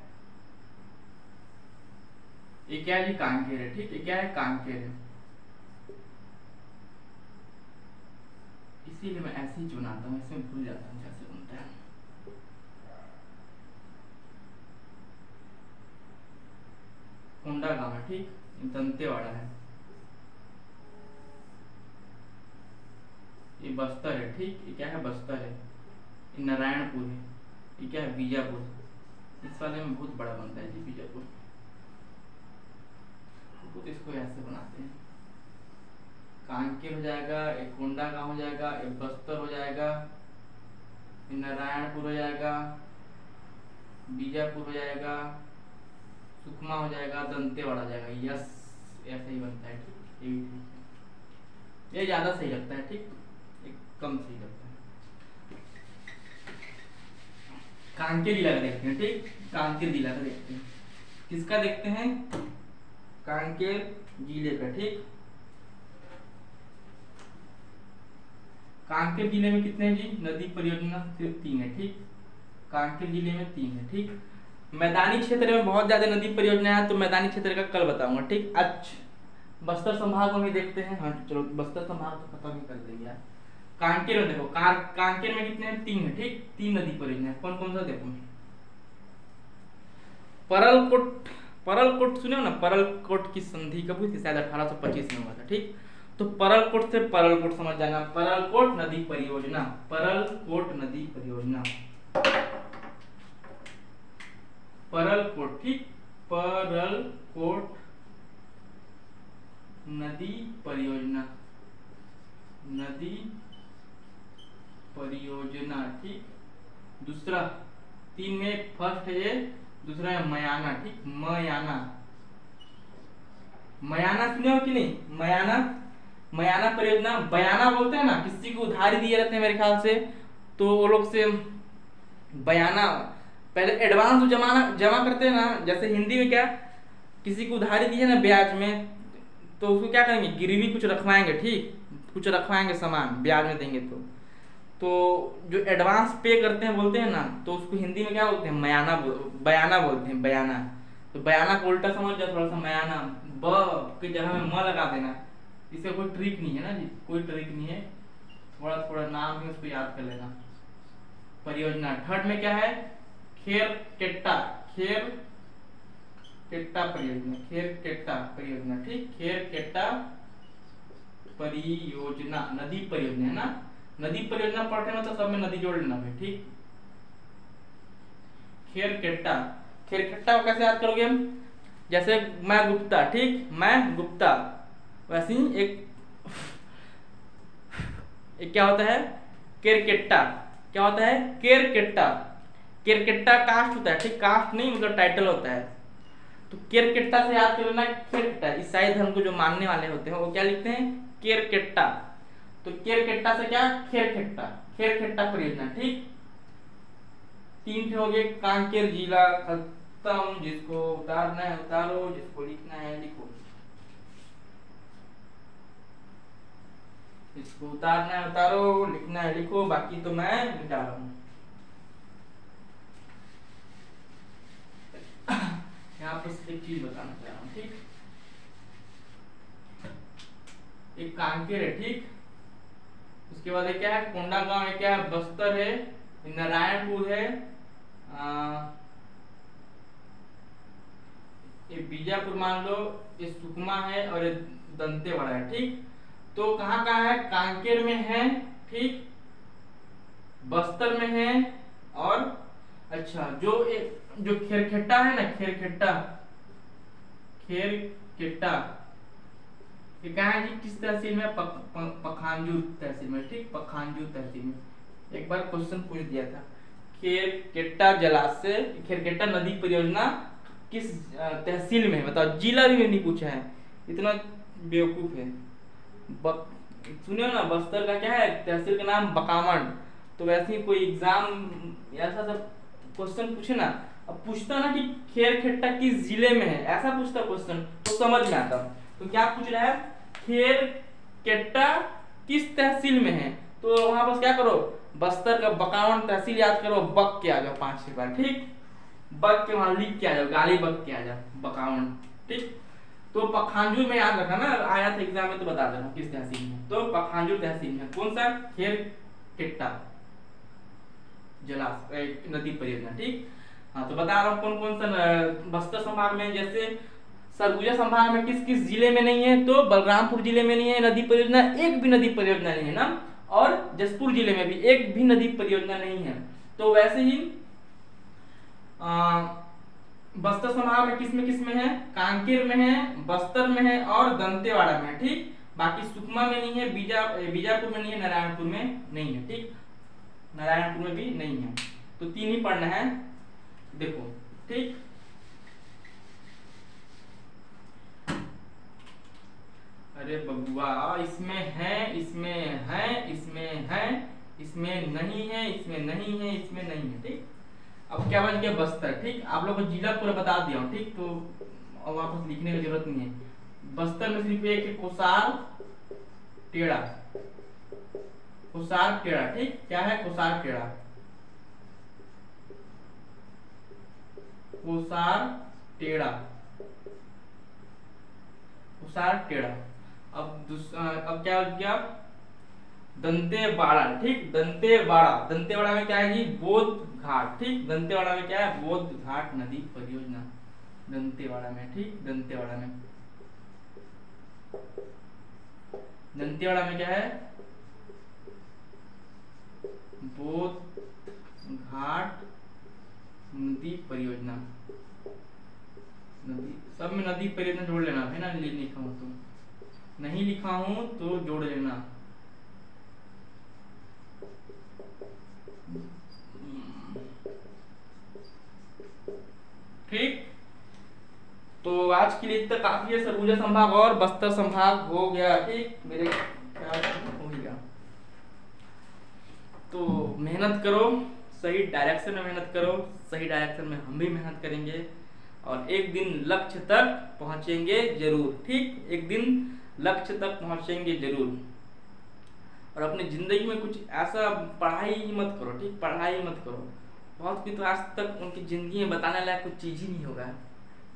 ये क्या है जी, कांकेर है, ठीक। ये क्या है, कांकेर है। इसीलिए मैं ऐसे ही चुनाता हूँ, इसमें भूल जाता हूँ कैसे बनता है। कोंडा गांव है, ठीक, दंतेवाड़ा है, ये बस्तर है, ठीक। ये क्या है? बस्तर है। ये नारायणपुर है। ये क्या है? बीजापुर। इस वाले में बहुत बड़ा बनता है जी बीजापुर। तो इसको ऐसे बनाते हैं। कांकेर हो जाएगा, एक कोंडा गांव हो जाएगा, एक बस्तर हो जाएगा, नारायणपुर हो जाएगा, बीजापुर हो जाएगा, सुकमा हो जाएगा, दंतेवाड़ा हो जाएगा। यस, ऐसे ही बनता है, ठीक। ये भी ठीक है, ये ज्यादा सही लगता है, ठीक। एक कम सही लगता है। कांकेर जिला का देखते हैं, ठीक। कांकेर जिला का देखते हैं। किसका देखते हैं? कांकेर जिले का, ठीक। कांकेर जिले में कितने हैं जी? नदी परियोजना सिर्फ 3 है, ठीक। कांकेर जिले में 3 है, ठीक। मैदानी क्षेत्र में बहुत ज्यादा नदी परियोजना है, तो मैदानी क्षेत्र का कल बताऊंगा, ठीक। अच्छा, बस्तर संभाग में भी देखते हैं। हाँ चलो, बस्तर संभाग तो खत्म ही कर देंगे यार। कांकेर में देखो, कांकेर में कितने हैं? 3 है, ठीक। 3 नदी परियोजना। कौन कौन सा देखो? परलकोट सुने हो ना? परलकोट की संधि कब हुई थी? शायद 1825 में हुआ था, ठीक। तो परलकोट से परलकोट समझ जाना, परलकोट नदी परियोजना, परलकोट नदी परियोजना, परलकोट, ठीक। परलकोट नदी परियोजना, नदी परियोजना, ठीक। दूसरा 3 में फर्स्ट है ये, दूसरा है मयाना, ठीक। मयाना सुने हो कि नहीं? मयाना परियोजना, बयाना बोलते हैं ना, किसी को उधारी दिए रहते हैं मेरे ख्याल से, तो वो लोग से बयाना, पहले एडवांस जमा करते हैं ना। जैसे हिंदी में क्या, किसी को उधारी दी है ना ब्याज में, तो उसको क्या करेंगे? गिरवी कुछ रखवाएंगे, ठीक। कुछ रखवाएंगे सामान, ब्याज में देंगे। तो जो एडवांस पे करते हैं बोलते हैं ना, तो उसको हिंदी में क्या बोलते हैं? बयाना बोलते हैं, बयाना। तो बयाना को उल्टा समझ जाओ थोड़ा सा, मयाना, ब की जगह में म लगा देना। इससे कोई ट्रिक नहीं है ना जी, कोई ट्रिक नहीं है, थोड़ा थोड़ा नाम है, उसको याद कर लेना। परियोजना थर्ड में क्या है? खेरकेट्टा परियोजना, खेरकेट्टा परियोजना, ठीक। खेरकेट्टा परियोजना नदी परियोजना है ना। नदी परियोजना पढ़ते हैं तो सब में नदी जोड़ लेना भाई, ठीक। खेरकेट्टा को कैसे याद करोगे हम? जैसे मैं गुप्ता, ठीक। मैं गुप्ता, वैसे ही एक क्या होता है? केरकेट्टा। क्या होता है? केरकेट्टा कास्ट होता है, ठीक। कास्ट नहीं मतलब टाइटल होता है। तो केरकेट्टा से याद कर लेना, केरकेट्टा। ईसाई धर्म को जो मानने वाले होते हैं वो क्या लिखते हैं? केरकेट्टा। तो केरकेट्टा से क्या? खेरकेट्टा परियोजना, ठीक। 3 हो गए। कांकेर जिला खत्म। जिसको उतारना है उतारो, जिसको लिखना है लिखो। इसको उतारना है उतारो, लिखना है लिखो, बाकी तो मैं मिटा रहा हूं। यहाँ पर एक चीज बताना चाह रहा हूँ, ठीक। एक कांकेर है, ठीक। उसके बाद क्या है? कोंडा गांव है, क्या है? बस्तर है, नारायणपुर है, ये बीजापुर मान लो, ये सुकमा है और ये दंतेवाड़ा है, ठीक। तो कहाँ कहाँ है? कांकेर में है, ठीक। बस्तर में है, और अच्छा जो खेरकेट्टा है ना, खेरकेट्टा ये कहाँ है जी? किस तहसील में? पखांजूर तहसील में, ठीक। पखांजूर तहसील में। एक बार क्वेश्चन पूछ दिया था, खेरकेट्टा जलाशय, खेरकेट्टा नदी परियोजना किस तहसील में है? बताओ। जिला भी नहीं पूछा है, इतना बेवकूफ है। सुनियो ना, बस्तर का क्या है? तहसील का नाम बकामन। तो वैसे ही कोई एग्जाम ऐसा सब क्वेश्चन पूछे ना, अब पूछता ना कि खेरकेट्टा किस जिले में है, ऐसा पूछता क्वेश्चन तो समझ में आता। तो क्या पूछ रहा है? खेरकेट्टा किस तहसील में है? तो वहां पर क्या करो? बस्तर का बकावन तहसील याद करो, बक के आ जाओ 5-6 बार, ठीक। बक के वहां लिख के आ जाओ, गाली बक के आ जाओ, बकावन, ठीक। तो पखांजूर में याद रखा ना, आया था एग्जाम में तो बता देना किस तहसील में। तो पखांजूर तहसील में कौन सा? खेरकेट्टा जलाशय नदी परियोजना, ठीक। हाँ, तो बता रहा हूँ कौन कौन सा बस्तर संभाग में। जैसे सरगुजा संभाग में किस किस जिले में नहीं है? तो बलरामपुर जिले में नहीं है नदी परियोजना, एक भी नदी परियोजना नहीं है ना। और जसपुर जिले में भी एक भी नदी परियोजना नहीं है। तो वैसे ही बस्तर संभाग में किसमें है, कांकेर में है, बस्तर में है और दंतेवाड़ा में है। ठीक, बाकी सुकमा में नहीं है, बीजापुर में नहीं है, नारायणपुर में नहीं है। ठीक, नारायणपुर में भी नहीं है। तो 3 ही पढ़ना है, देखो। ठीक, अरे बबुआ, इसमें है, इसमें है, इसमें है, इसमें नहीं है, इसमें नहीं है, इसमें नहीं है। ठीक, अब क्या बच गया, बस्तर। ठीक, आप लोगों को जिला पूरा बता दिया हूं। ठीक, तो अब वापस लिखने की जरूरत नहीं है। बस्तर में सिर्फ एक है, कोसार टेड़ा। कोसार टेड़ा। ठीक, क्या है, कोसार टेड़ा। कोसार टेड़ा, कोसार टेड़ा। अब क्या हो गया, दंतेवाड़ा। ठीक, दंतेवाड़ा। दंतेवाड़ा में क्या है जी, बोध घाट। ठीक, दंतेवाड़ा में क्या है, बोध घाट नदी परियोजना, दंतेवाड़ा में। ठीक, दंतेवाड़ा में, दंतेवाड़ा में क्या है, बोध घाट नदी परियोजना। नदी, सब में नदी परियोजना जोड़ लेना है ना, लिखा हूं तो, नहीं लिखा हूं तो जोड़ लेना। ठीक, तो आज के लिए इतना काफी है। सरगुजा संभाग और बस्तर संभाग हो गया। ठीक, मेरे ख्याल हो गया। तो मेहनत करो, सही डायरेक्शन में मेहनत करो, सही डायरेक्शन में हम भी मेहनत करेंगे और एक दिन लक्ष्य तक पहुंचेंगे जरूर। ठीक, एक दिन लक्ष्य तक पहुंचेंगे जरूर। और अपनी जिंदगी में कुछ ऐसा पढ़ाई ही मत करो। ठीक, पढ़ाई मत करो। बहुत की तो आज तक उनकी जिंदगी में बताने लायक कुछ चीज ही नहीं होगा।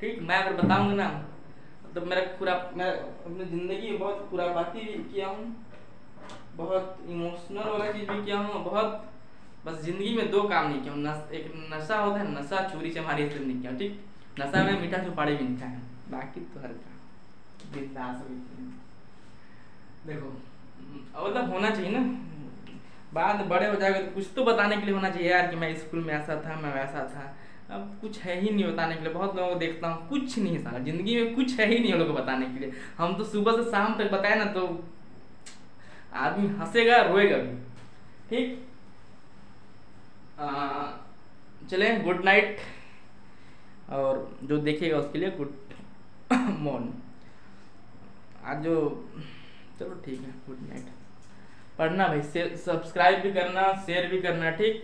ठीक, मैं अगर बताऊंगा ना तो मैं अपनी जिंदगी में बहुत खुरापाती भी किया हूँ, बहुत इमोशनल वाला चीज भी किया हूँ, बहुत, बस जिंदगी में 2 काम नहीं किया। एक नशा होता है, नशा चोरी चमारी से नहीं किया। ठीक, नशा में मीठा सुपारी भी नहीं खाया, बाकी तो हर काम बिंदास। देखो, मतलब होना चाहिए ना, बाद बड़े हो जाएगा तो कुछ तो बताने के लिए होना चाहिए यार, कि मैं स्कूल में ऐसा था, मैं वैसा था। अब कुछ है ही नहीं बताने के लिए। बहुत लोगों को देखता हूँ, कुछ नहीं है सारा जिंदगी में, कुछ है ही नहीं लोगों को बताने के लिए। हम तो सुबह से शाम तक बताए ना तो आदमी हंसेगा, रोएगा भी। ठीक, चले, गुड नाइट, और जो देखेगा उसके लिए गुड मॉर्निंग। आज जो, चलो ठीक है, गुड नाइट। पढ़ना भाई, सब्सक्राइब भी करना, शेयर भी करना। ठीक।